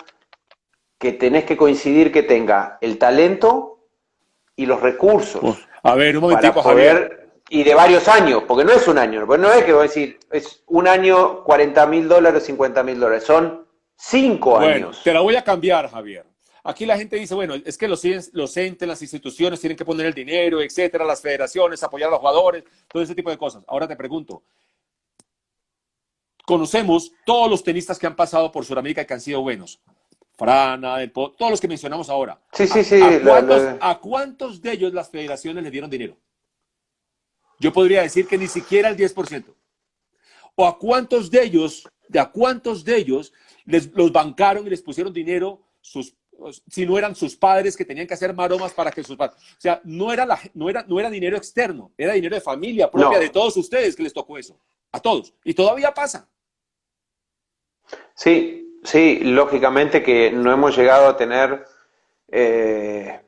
que tenés que coincidir que tenga el talento y los pues, recursos a ver, un para momentico, Javier. poder, y de varios años, porque no es un año, porque no es que voy a decir, es un año $40.000, $50.000, son 5 Bueno, te años. la voy a cambiar, Javier. Aquí la gente dice, bueno, es que los entes, las instituciones tienen que poner el dinero, etcétera, las federaciones, apoyar a los jugadores, todo ese tipo de cosas. Ahora te pregunto, conocemos todos los tenistas que han pasado por Sudamérica y que han sido buenos. Frana, todos los que mencionamos ahora. Sí, sí, ¿A, sí. a cuántos de ellos las federaciones les dieron dinero? Yo podría decir que ni siquiera el 10%. ¿O a cuántos de ellos los bancaron y les pusieron dinero si no eran sus padres que tenían que hacer maromas para que sus padres? O sea, no era dinero externo, era dinero de familia propia de No, todos ustedes que les tocó eso. A todos. Y todavía pasa. sí, sí, lógicamente que no hemos llegado a tener, eh,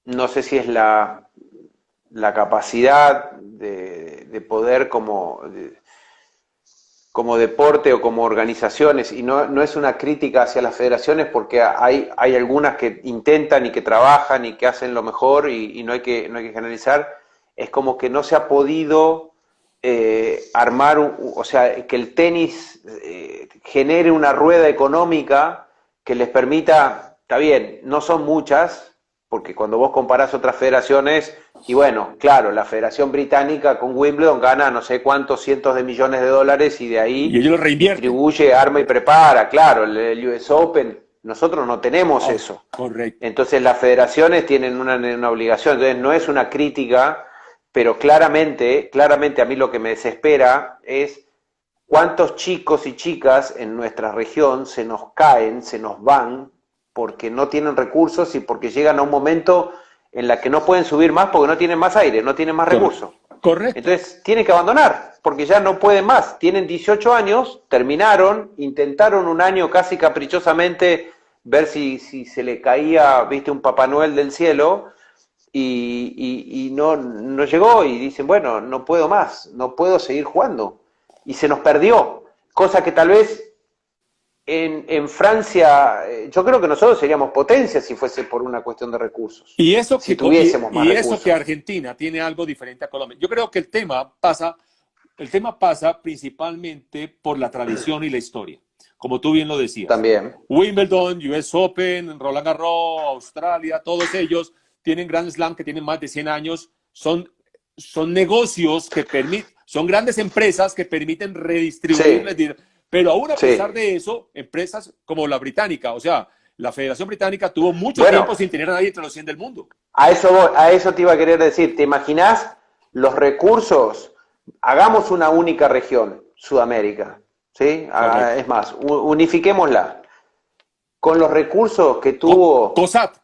no sé si es la capacidad de poder como deporte o como organizaciones, y no es una crítica hacia las federaciones porque hay algunas que intentan y que trabajan y que hacen lo mejor y no hay que generalizar, es como que no se ha podido armar, o sea, que el tenis genere una rueda económica que les permita, está bien, no son muchas, porque cuando vos comparás otras federaciones, y bueno, claro, la Federación Británica con Wimbledon gana no sé cuántos cientos de millones de dólares y de Y ahí ellos lo reinvierten. distribuye, arma y prepara, claro, el US Open, nosotros no tenemos Oh, eso. correcto. Entonces las federaciones tienen una obligación, entonces no es una crítica, pero claramente a mí lo que me desespera es cuántos chicos y chicas en nuestra región se nos caen, se nos van, porque no tienen recursos y porque llegan a un momento en la que no pueden subir más porque no tienen más aire, no tienen más recursos. Correcto. Entonces tienen que abandonar, porque ya no pueden más. Tienen 18 años, terminaron, intentaron un año casi caprichosamente ver si se le caía, viste, un Papá Noel del cielo, y no llegó, y dicen, bueno, no puedo más, no puedo seguir jugando. Y se nos perdió, cosa que tal vez en Francia, yo creo que nosotros seríamos potencia si fuese por una cuestión de recursos, si tuviésemos más Y eso que recursos. Argentina tiene algo diferente a Colombia. Yo creo que el tema pasa principalmente por la tradición y la historia, como tú bien lo decías. También. Wimbledon, US Open, Roland Garros, Australia, todos ellos tienen Grand Slam que tienen más de 100 años, son negocios que permiten, son grandes empresas que permiten redistribuirles Sí, dinero. Pero aún a pesar sí. de eso, empresas como la británica, o sea, la Federación Británica tuvo mucho Bueno, tiempo sin tener a nadie entre los 100 del mundo. a eso te iba a querer decir. ¿Te imaginás los recursos? Hagamos una única región, Sudamérica. ¿sí? Correcto. Es más, unifiquémosla. Con los recursos que tuvo, COSAT.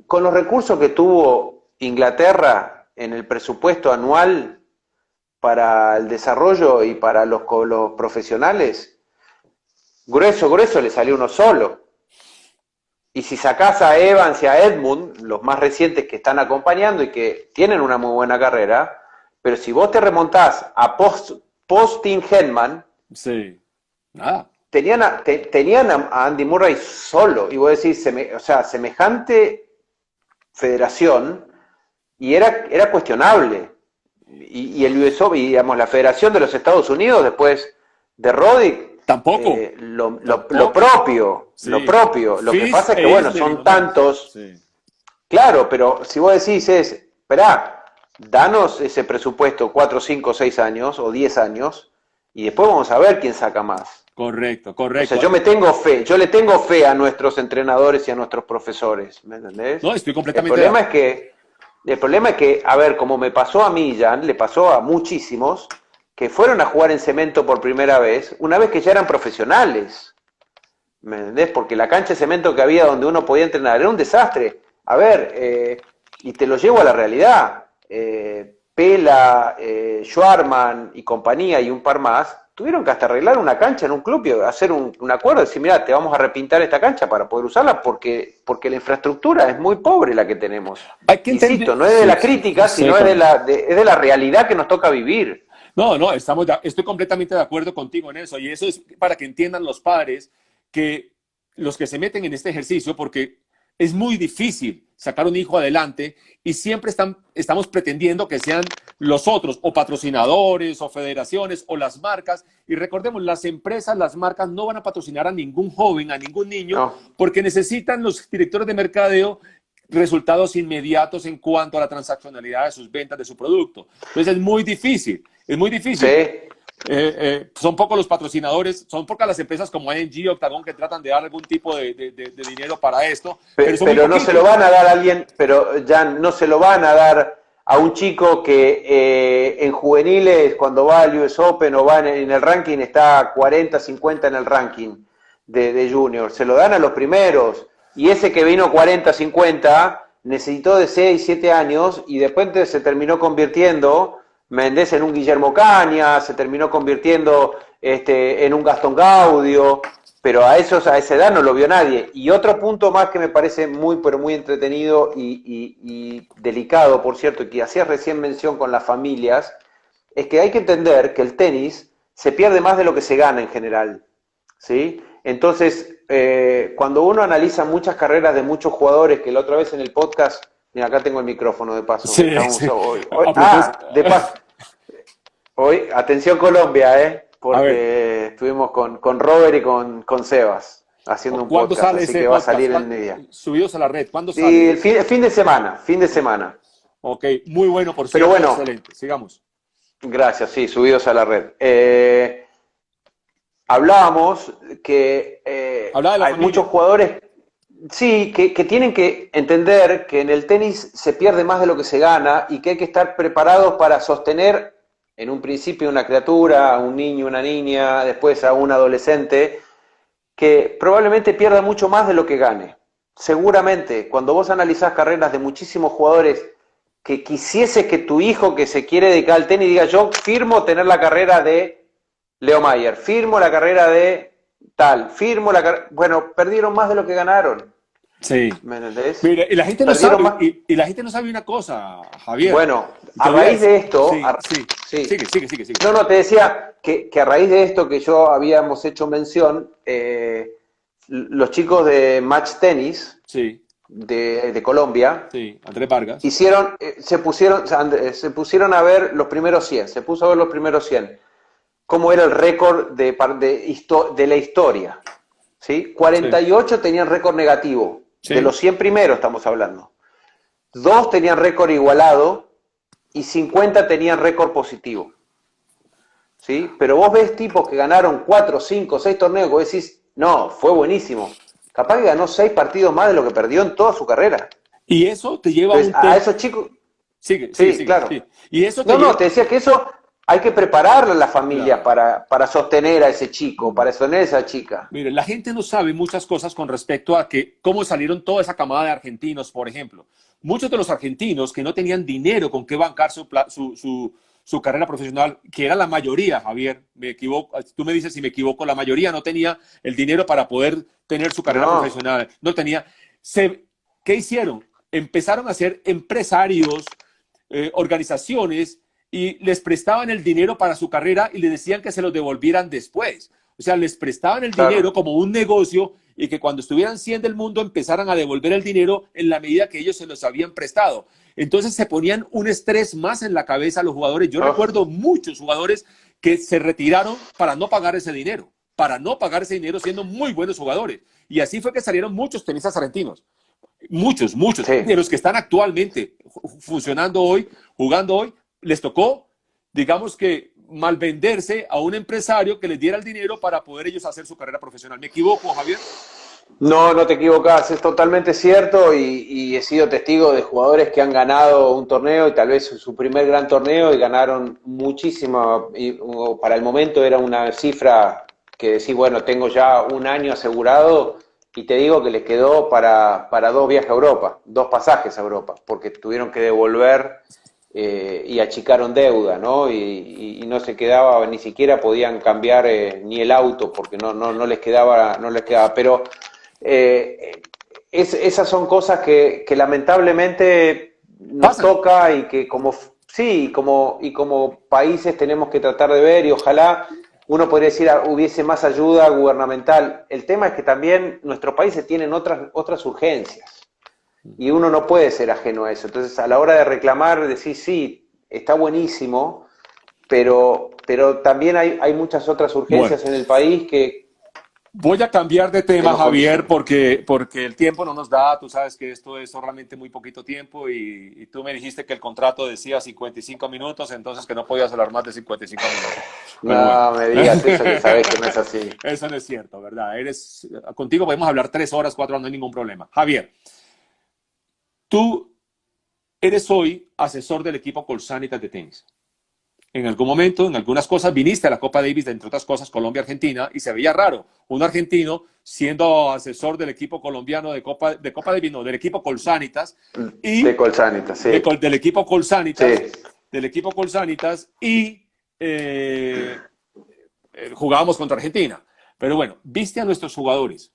con los recursos que tuvo Inglaterra en el presupuesto anual para el desarrollo y para los profesionales, grueso le salió uno solo. Y si sacás a Evans y a Edmund, los más recientes que están acompañando y que tienen una muy buena carrera, pero si vos te remontás a Posting Henman, Sí. Nada. tenían a Andy Murray solo, y vos decís, o sea, semejante federación, y era cuestionable. Y el US Open, y, digamos, la Federación de los Estados Unidos, después de Roddick, Tampoco. lo propio, lo Sí. propio. Lo que Fitz pasa es que, e bueno, Isner y son nomás. tantos, Sí. claro, pero si vos decís esperá, danos ese presupuesto 4, 5, 6 años o 10 años, y después vamos a ver quién saca más. Correcto, O sea, correcto. yo le tengo fe a nuestros entrenadores y a nuestros profesores, ¿me entendés? No, estoy El completamente de problema es acuerdo. que, el problema es que, a ver, como me pasó a mí, Jan, le pasó a muchísimos que fueron a jugar en cemento por primera vez, una vez que ya eran profesionales, ¿me entendés? Porque la cancha de cemento que había donde uno podía entrenar era un desastre. A ver, y te lo llevo a la realidad. Pela, Schwarman y compañía y un par más tuvieron que hasta arreglar una cancha en un club y hacer un acuerdo y decir, mira, te vamos a repintar esta cancha para poder usarla porque la infraestructura es muy pobre la que tenemos. Hay que Insisto, entender. no es de Sí, la crítica, sí, sino es correcto. es de la realidad que nos toca vivir. No, no, estoy completamente de acuerdo contigo en eso. Y eso es para que entiendan los padres que los que se meten en este ejercicio, porque es muy difícil sacar un hijo adelante y siempre estamos pretendiendo que sean los otros, o patrocinadores, o federaciones, o las marcas. Y recordemos, las empresas, las marcas no van a patrocinar a ningún joven, a ningún niño, No, porque necesitan los directores de mercadeo resultados inmediatos en cuanto a la transaccionalidad de sus ventas de su producto. Entonces es muy difícil, es muy difícil. sí. Son pocos los patrocinadores, son pocas las empresas como ING, Octagon, que tratan de dar algún tipo de dinero para esto, pero son muy Pero no se lo poquitos. van a dar a alguien, pero ya no se lo van a dar a un chico que en juveniles, cuando va al US Open o va en el ranking, está 40, 50 en el ranking de junior. Se lo dan a los primeros. Y ese que vino 40, 50, necesitó de 6, 7 años y después se terminó convirtiendo, Méndez, en un Guillermo Cañas, se terminó convirtiendo en un Gastón Gaudio, pero a esa edad no lo vio nadie. Y otro punto más que me parece muy, pero muy entretenido y delicado, por cierto, y que hacías recién mención con las familias, es que hay que entender que el tenis se pierde más de lo que se gana en general, ¿sí? Entonces, cuando uno analiza muchas carreras de muchos jugadores, que la otra vez en el podcast, mira, acá tengo el micrófono de paso, Sí, estamos sí. hoy, A propósito, de paso, hoy, atención Colombia, a ver, porque estuvimos con Robert y con Sebas haciendo un ¿cuándo podcast, sale así ese que va a podcast? salir en media. Subidos a la red, ¿cuándo Y sale el eso? fin de semana, fin de semana. Ok, muy bueno, por Pero cierto, bueno, excelente. Sigamos. gracias, sí, subidos a la red. Hablábamos que Habla de la hay muchos familia. jugadores, sí, que tienen que entender que en el tenis se pierde más de lo que se gana y que hay que estar preparados para sostener en un principio una criatura, a un niño, una niña, después a un adolescente, que probablemente pierda mucho más de lo que gane. Seguramente, cuando vos analizás carreras de muchísimos jugadores que quisiese que tu hijo que se quiere dedicar al tenis diga yo firmo tener la carrera de Leo Mayer, firmo la carrera de tal, firmo la carrera... Bueno, perdieron más de lo que ganaron, Sí. ¿me entendés? Mira, y la gente no Perdieron sabe, más... y la gente no sabe una cosa, Javier. Bueno, Te a voy a raíz decir. de esto... Sí, sí. sí. Sigue. No, te decía que a raíz de esto que yo habíamos hecho mención, los chicos de Match Tennis Sí, de Colombia sí. Andrés Vargas. hicieron, se pusieron a ver los primeros 100, se puso a ver los primeros 100, cómo era el récord de la historia. ¿Sí? Sí, 48 tenían récord negativo, de sí. los 100 primeros estamos hablando. 2 tenían récord igualado y 50 tenían récord positivo. ¿Sí? Pero vos ves tipos que ganaron 4, 5, 6 torneos que vos decís, no, fue buenísimo. Capaz que ganó 6 partidos más de lo que perdió en toda su carrera. Y eso te lleva a Entonces, un a tema. esos chicos, Sigue. sí, Sí. claro. Y eso te No, lleva. te decía que eso hay que preparar a la familia Claro. para sostener a ese chico, para sostener a esa chica. Mire, la gente no sabe muchas cosas con respecto a que cómo salieron toda esa camada de argentinos, por ejemplo. Muchos de los argentinos que no tenían dinero con qué bancar su carrera profesional, que era la mayoría, Javier, me equivoco, tú me dices si me equivoco, la mayoría no tenía el dinero para poder tener su carrera No, profesional, no tenía. ¿Qué hicieron? Empezaron a ser empresarios, organizaciones, y les prestaban el dinero para su carrera y les decían que se los devolvieran después. O sea, les prestaban el dinero claro. como un negocio y que cuando estuvieran 100 del mundo empezaran a devolver el dinero en la medida que ellos se los habían prestado. Entonces se ponían un estrés más en la cabeza a los jugadores. Yo Uf, recuerdo muchos jugadores que se retiraron para no pagar ese dinero, para no pagar ese dinero siendo muy buenos jugadores. Y así fue que salieron muchos tenistas argentinos. Muchos, muchos, sí. de los que están actualmente funcionando hoy, jugando hoy, les tocó, digamos que, malvenderse a un empresario que les diera el dinero para poder ellos hacer su carrera profesional. ¿Me equivoco, Javier? No, no te equivocas, es totalmente cierto y he sido testigo de jugadores que han ganado un torneo y tal vez su primer gran torneo y ganaron muchísimo, para el momento era una cifra que decís, bueno, tengo ya un año asegurado y te digo que les quedó para dos viajes a Europa, dos pasajes a Europa, porque tuvieron que devolver y achicaron deuda, ¿no? Y no se quedaba, ni siquiera podían cambiar ni el auto porque no les quedaba, no les quedaba, pero esas son cosas que lamentablemente nos Pasan. toca y que como sí, y como países tenemos que tratar de ver y ojalá uno podría decir hubiese más ayuda gubernamental. El tema es que también nuestros países tienen otras urgencias y uno no puede ser ajeno a eso. Entonces, a la hora de reclamar, decir sí, está buenísimo, pero también hay muchas otras Bueno, urgencias en el país voy a cambiar de que tema, nos Javier, condicionan. porque el tiempo no nos da. Tú sabes que esto es solamente muy poquito tiempo y tú me dijiste que el contrato decía 55 minutos, entonces que no podías hablar más de 55 minutos. Pero bueno, No me digas eso que sabes que no es así. eso no es cierto, ¿verdad? Contigo podemos hablar 3 horas, 4 horas, no hay ningún problema. Javier, tú eres hoy asesor del equipo Colsanitas de tenis. En algún momento, en algunas cosas, viniste a la Copa Davis, entre otras cosas, Colombia-Argentina, y se veía raro un argentino siendo asesor del equipo colombiano de Copa Davis, no, del equipo Colsanitas, De y Colsanita, sí. del equipo Colsanitas, Sí. y eh, jugábamos contra Argentina. Pero bueno, viste a nuestros jugadores.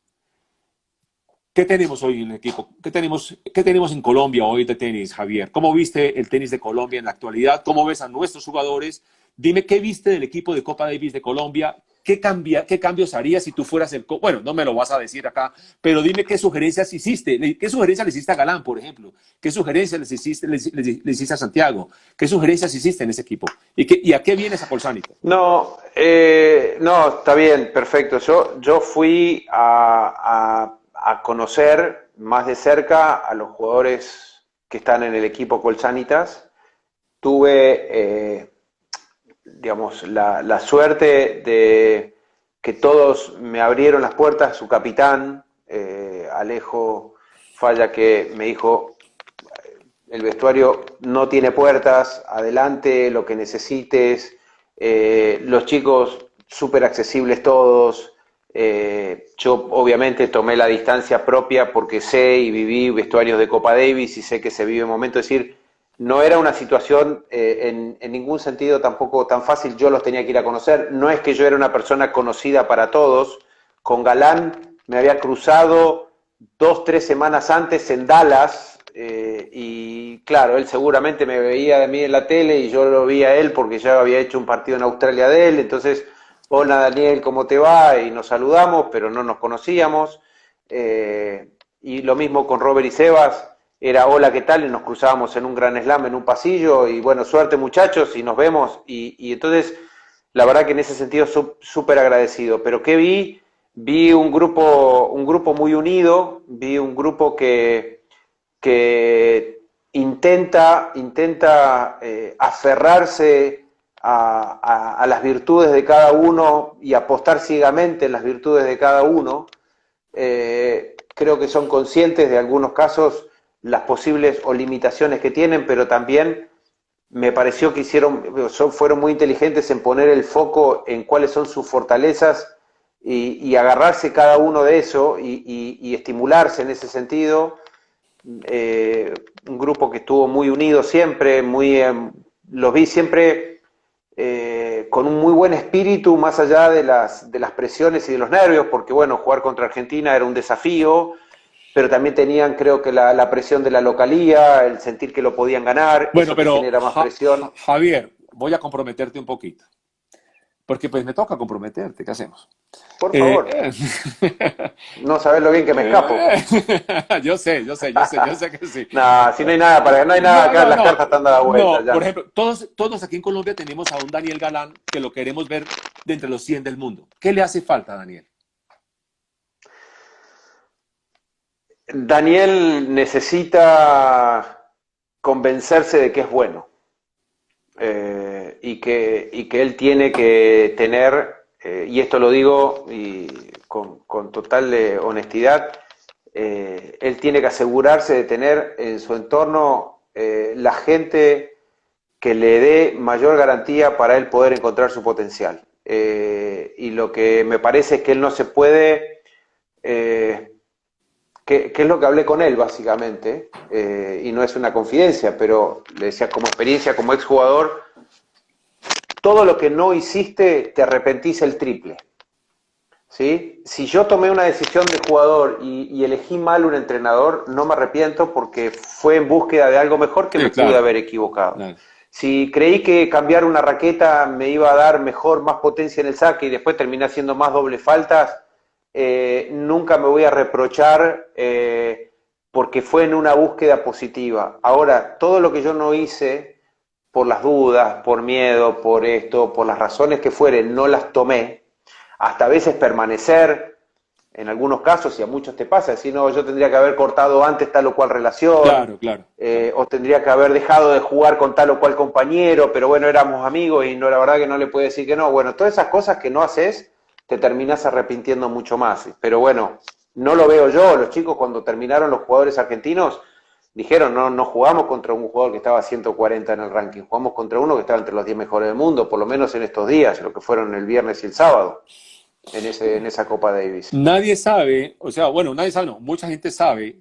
¿Qué tenemos hoy en el equipo? Qué tenemos en Colombia hoy de tenis, Javier? ¿Cómo viste el tenis de Colombia en la actualidad? ¿Cómo ves a nuestros jugadores? Dime, ¿qué viste del equipo de Copa Davis de Colombia? ¿Qué cambios harías si tú fueras el... Bueno, no me lo vas a decir acá, pero dime qué sugerencias hiciste. ¿Qué sugerencias le hiciste a Galán, por ejemplo? ¿Qué sugerencias le hiciste a Santiago? ¿Qué sugerencias hiciste en ese equipo? ¿Y a qué vienes a Colsánito? No, no, está bien, perfecto. Yo fui a conocer más de cerca a los jugadores que están en el equipo Colsanitas. Tuve, digamos, la suerte de que todos me abrieron las puertas, su capitán, Alejo Falla, que me dijo, el vestuario no tiene puertas, adelante, lo que necesites, los chicos súper accesibles todos, yo obviamente tomé la distancia propia porque sé y viví vestuarios de Copa Davis y sé que se vive un momento, es decir, no era una situación en ningún sentido tampoco tan fácil, yo los tenía que ir a conocer, no es que yo era una persona conocida para todos, con Galán me había cruzado 2, 3 semanas antes en Dallas y claro, él seguramente me veía de mí en la tele y yo lo vi a él porque ya había hecho un partido en Australia de él, entonces, hola Daniel, ¿cómo te va? Y nos saludamos, pero no nos conocíamos. Y lo mismo con Robert y Sebas, era hola, ¿qué tal? Y nos cruzábamos en un gran slam, en un pasillo, y bueno, suerte muchachos, y nos vemos. Y entonces, la verdad que en ese sentido súper agradecido. Pero ¿qué vi? Vi un grupo muy unido, vi un grupo que intenta aferrarse a las virtudes de cada uno y apostar ciegamente en las virtudes de cada uno. Creo que son conscientes de algunos casos las posibles o limitaciones que tienen, pero también me pareció que fueron muy inteligentes en poner el foco en cuáles son sus fortalezas y agarrarse cada uno de eso y estimularse en ese sentido. Un grupo que estuvo muy unido siempre, los vi siempre con un muy buen espíritu, más allá de las presiones y de los nervios, porque bueno, jugar contra Argentina era un desafío, pero también tenían, creo que la presión de la localía, el sentir que lo podían ganar, Bueno, eso te pero genera más presión. Javier, voy a comprometerte un poquito, porque pues me toca comprometerte, ¿qué hacemos? Por Eh, favor, no sabes lo bien que me escapo. yo sé que sí. No, si no hay nada no hay nada No, acá, no, las no, cartas están dadas vueltas no. ya. Por ejemplo, todos aquí en Colombia tenemos a un Daniel Galán que lo queremos ver de entre los 100 del mundo. ¿Qué le hace falta a Daniel? Daniel necesita convencerse de que es bueno y que él tiene que tener, y esto lo digo con total honestidad, él tiene que asegurarse de tener en su entorno la gente que le dé mayor garantía para él poder encontrar su potencial. Y lo que me parece es que él no se puede... que es lo que hablé con él básicamente, y no es una confidencia, pero le decía como experiencia, como exjugador, todo lo que no hiciste te arrepentís el triple, ¿sí? Si yo tomé una decisión de jugador y elegí mal un entrenador, no me arrepiento porque fue en búsqueda de algo mejor que Sí, me pude claro, haber equivocado. claro. Si creí que cambiar una raqueta me iba a dar mejor, más potencia en el saque y después terminé haciendo más doble faltas, nunca me voy a reprochar porque fue en una búsqueda positiva. Ahora, todo lo que yo no hice por las dudas, por miedo, por esto, por las razones que fueren, no las tomé, hasta a veces permanecer, en algunos casos, y a muchos te pasa, decir, no, yo tendría que haber cortado antes tal o cual relación, Claro, claro, claro. o tendría que haber dejado de jugar con tal o cual compañero, pero bueno, éramos amigos y no, la verdad que no le puedo decir que no. Bueno, todas esas cosas que no haces, te terminás arrepintiendo mucho más. Pero bueno, no lo veo yo. Los chicos cuando terminaron los jugadores argentinos dijeron, no, no jugamos contra un jugador que estaba a 140 en el ranking, jugamos contra uno que estaba entre los 10 mejores del mundo, por lo menos en estos días, lo que fueron el viernes y el sábado, en esa Copa Davis. Nadie sabe, o sea, bueno, nadie sabe, no, mucha gente sabe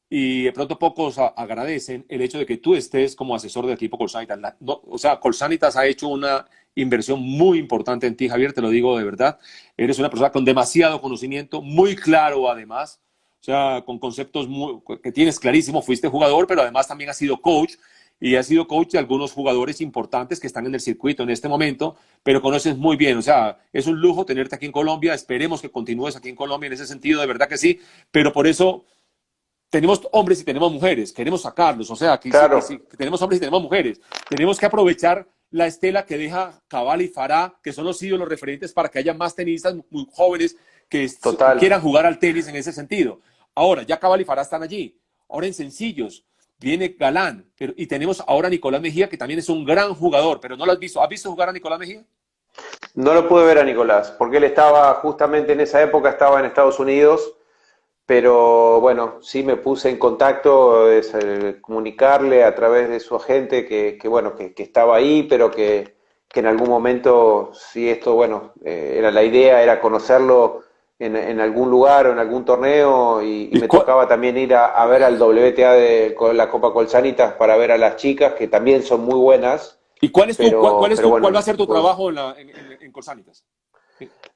y de pronto pocos agradecen el hecho de que tú estés como asesor del equipo Colsanitas. No, o sea, Colsanitas ha hecho una inversión muy importante en ti, Javier, te lo digo de verdad. Eres una persona con demasiado conocimiento, muy claro además, o sea, con conceptos que tienes clarísimo. Fuiste jugador, pero además también has sido coach y has sido coach de algunos jugadores importantes que están en el circuito en este momento, pero conoces muy bien, o sea, es un lujo tenerte aquí en Colombia. Esperemos que continúes aquí en Colombia en ese sentido, de verdad que sí, pero por eso tenemos hombres y tenemos mujeres, queremos sacarlos, o sea, aquí sí, Claro, sí, tenemos hombres y tenemos mujeres, tenemos que aprovechar la estela que deja Cabal y Farah, que son los ídolos referentes para que haya más tenistas muy jóvenes que total. quieran jugar al tenis en ese sentido. Ahora, ya Cabal y Farah están allí, ahora en sencillos, viene Galán, y tenemos ahora a Nicolás Mejía, que también es un gran jugador, pero no lo has visto. ¿Has visto jugar a Nicolás Mejía? No lo pude ver a Nicolás, porque él estaba justamente en esa época, estaba en Estados Unidos, pero bueno, sí me puse en contacto, comunicarle a través de su agente bueno, que estaba ahí, pero que en algún momento, si esto, bueno, era la idea, era conocerlo en algún lugar o en algún torneo, y ¿Y me tocaba también ir a ver al WTA de la Copa Colsanitas para ver a las chicas, que también son muy buenas, cuál es pero cuál va a bueno, ser tu pues trabajo en Colsanitas?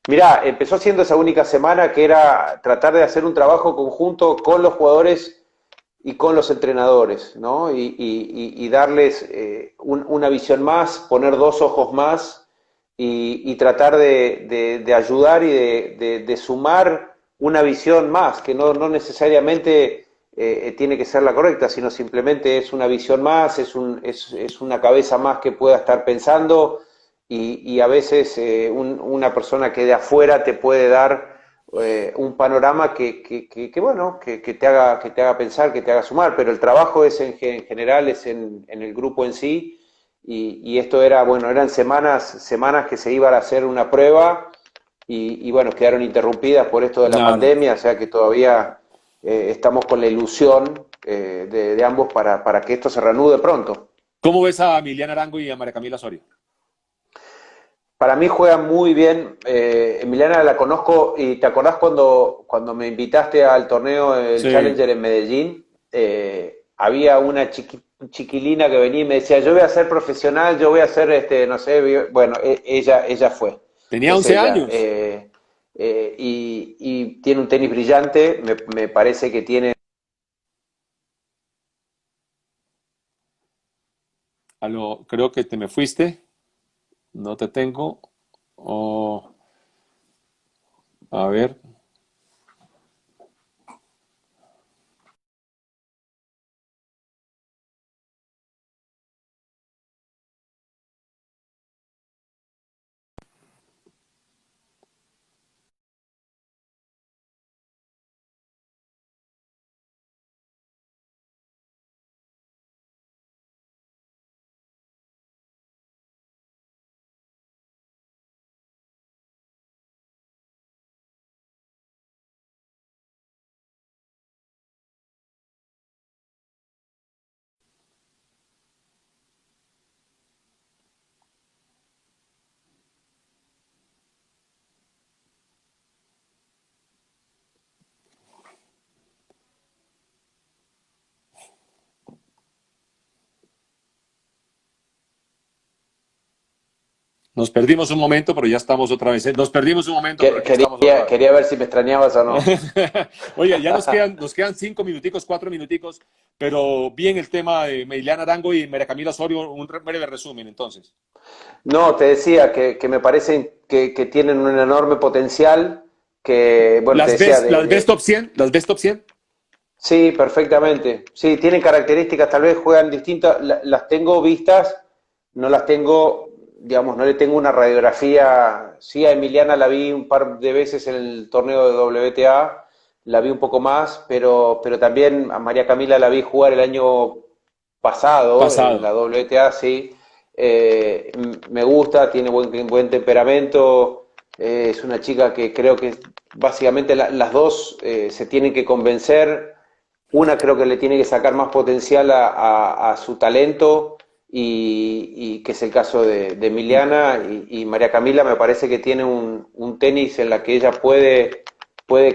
mirá, empezó siendo esa única semana que era tratar de hacer un trabajo conjunto con los jugadores y con los entrenadores, ¿no? Y darles una visión más, poner dos ojos más y tratar de ayudar y de sumar una visión más, que no necesariamente tiene que ser la correcta, sino simplemente es una visión más, es una cabeza más que pueda estar pensando y a veces una persona que de afuera te puede dar un panorama bueno, que te haga pensar, que te haga sumar, pero el trabajo es en general, es en el grupo en sí, y esto era, bueno, eran semanas que se iba a hacer una prueba, y bueno, quedaron interrumpidas por esto de la Claro. pandemia, o sea que todavía estamos con la ilusión de ambos para que esto se reanude pronto. ¿Cómo ves a Emiliana Arango y a María Camila Osorio? Para mí juega muy bien. Emiliana la conozco y ¿te acordás cuando me invitaste al torneo el Sí. Challenger en Medellín? Había una chiquilina que venía y me decía, yo voy a ser profesional, yo voy a ser, no sé, bueno, ella fue, Tenía es 11 ella. años. Y tiene un tenis brillante, me parece que tiene. Creo que te me fuiste. No te tengo. Oh, a ver. Nos perdimos un momento, pero ya estamos otra vez. Nos perdimos un momento, pero aquí estamos otra vez. Quería ver si me extrañabas o no. Oye, ya nos quedan 5 minuticos, 4 minuticos, pero bien el tema de Meiliana Arango y María Camila Osorio, un breve resumen entonces. No, te decía que me parece que tienen un enorme potencial, que, bueno, te ¿Las decía ves, las ves top 100? ¿Las ves top 100? sí, perfectamente. Sí, tienen características, tal vez juegan distintas, las tengo vistas, no las tengo, digamos, no le tengo una radiografía. Sí, a Emiliana la vi un par de veces en el torneo de WTA, la vi un poco más, pero también a María Camila la vi jugar el año pasado en la Pasado. WTA, sí. Me gusta, tiene buen temperamento, es una chica que creo que básicamente las dos se tienen que convencer. Una creo que le tiene que sacar más potencial a su talento y que es el caso de Emiliana y María Camila me parece que tiene un tenis en la que ella puede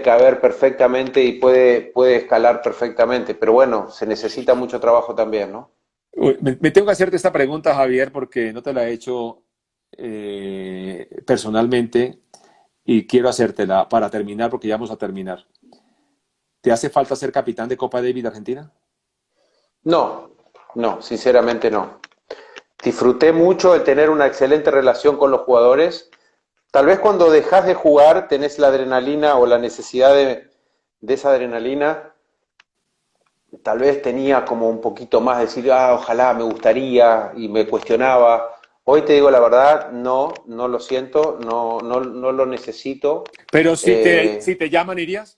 caber perfectamente y puede escalar perfectamente, pero bueno, se necesita mucho trabajo también, ¿no? Uy, me tengo que hacerte esta pregunta, Javier, porque no te la he hecho personalmente y quiero hacértela para terminar, porque ya vamos a terminar. ¿Te hace falta ser capitán de Copa Davis de Argentina? No, no, sinceramente no. Disfruté mucho de tener una excelente relación con los jugadores. Tal vez cuando dejas de jugar tenés la adrenalina o la necesidad de esa adrenalina. Tal vez tenía como un poquito más de decir, ojalá me gustaría y me cuestionaba. Hoy te digo la verdad, no, no lo siento, no lo necesito. Pero Eh, si te llaman, ¿irías?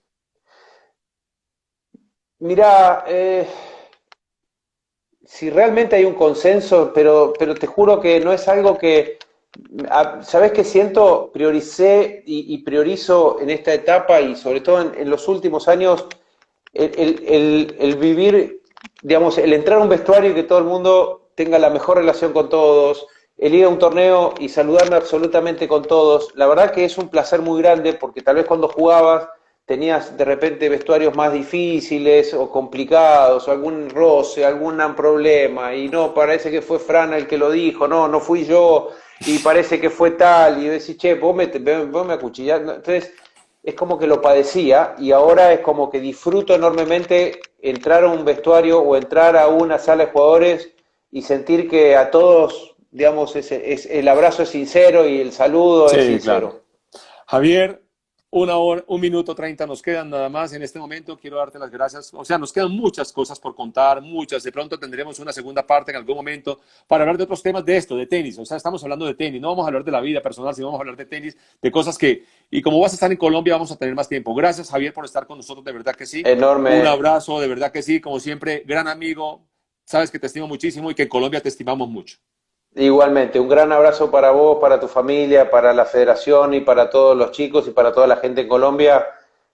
Mira, si realmente hay un consenso, pero te juro que no es algo que, ¿sabes qué siento? Prioricé y priorizo en esta etapa y sobre todo en los últimos años el vivir, digamos, el entrar a un vestuario y que todo el mundo tenga la mejor relación con todos, el ir a un torneo y saludarme absolutamente con todos. La verdad que es un placer muy grande porque tal vez cuando jugabas tenías de repente vestuarios más difíciles o complicados, o algún roce, algún problema, y no, parece que fue Fran el que lo dijo, no, no fui yo, y parece que fue tal, y decís, che, vos me acuchillás. Entonces, es como que lo padecía, y ahora es como que disfruto enormemente entrar a un vestuario o entrar a una sala de jugadores y sentir que a todos, digamos, el abrazo es sincero y el saludo es Sí, claro. sincero. Javier, 1 hora, 1 minuto 30 nos quedan nada más en este momento. Quiero darte las gracias. O sea, nos quedan muchas cosas por contar, muchas. De pronto tendremos una segunda parte en algún momento para hablar de otros temas de esto, de tenis. O sea, estamos hablando de tenis. No vamos a hablar de la vida personal, sino vamos a hablar de tenis, de cosas que... Y como vas a estar en Colombia, vamos a tener más tiempo. Gracias, Javier, por estar con nosotros. De verdad que sí. Un Enorme. abrazo, de verdad que sí. Como siempre, gran amigo. Sabes que te estimo muchísimo y que en Colombia te estimamos mucho. Igualmente, un gran abrazo para vos, para tu familia, para la federación y para todos los chicos y para toda la gente en Colombia,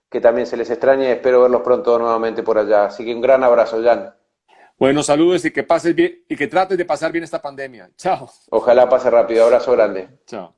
que también se les extraña y espero verlos pronto nuevamente por allá. Así que un gran abrazo, Jan. Bueno, saludos y que pases bien y que trates de pasar bien esta pandemia. Chao. Ojalá pase rápido. Abrazo grande. Chao.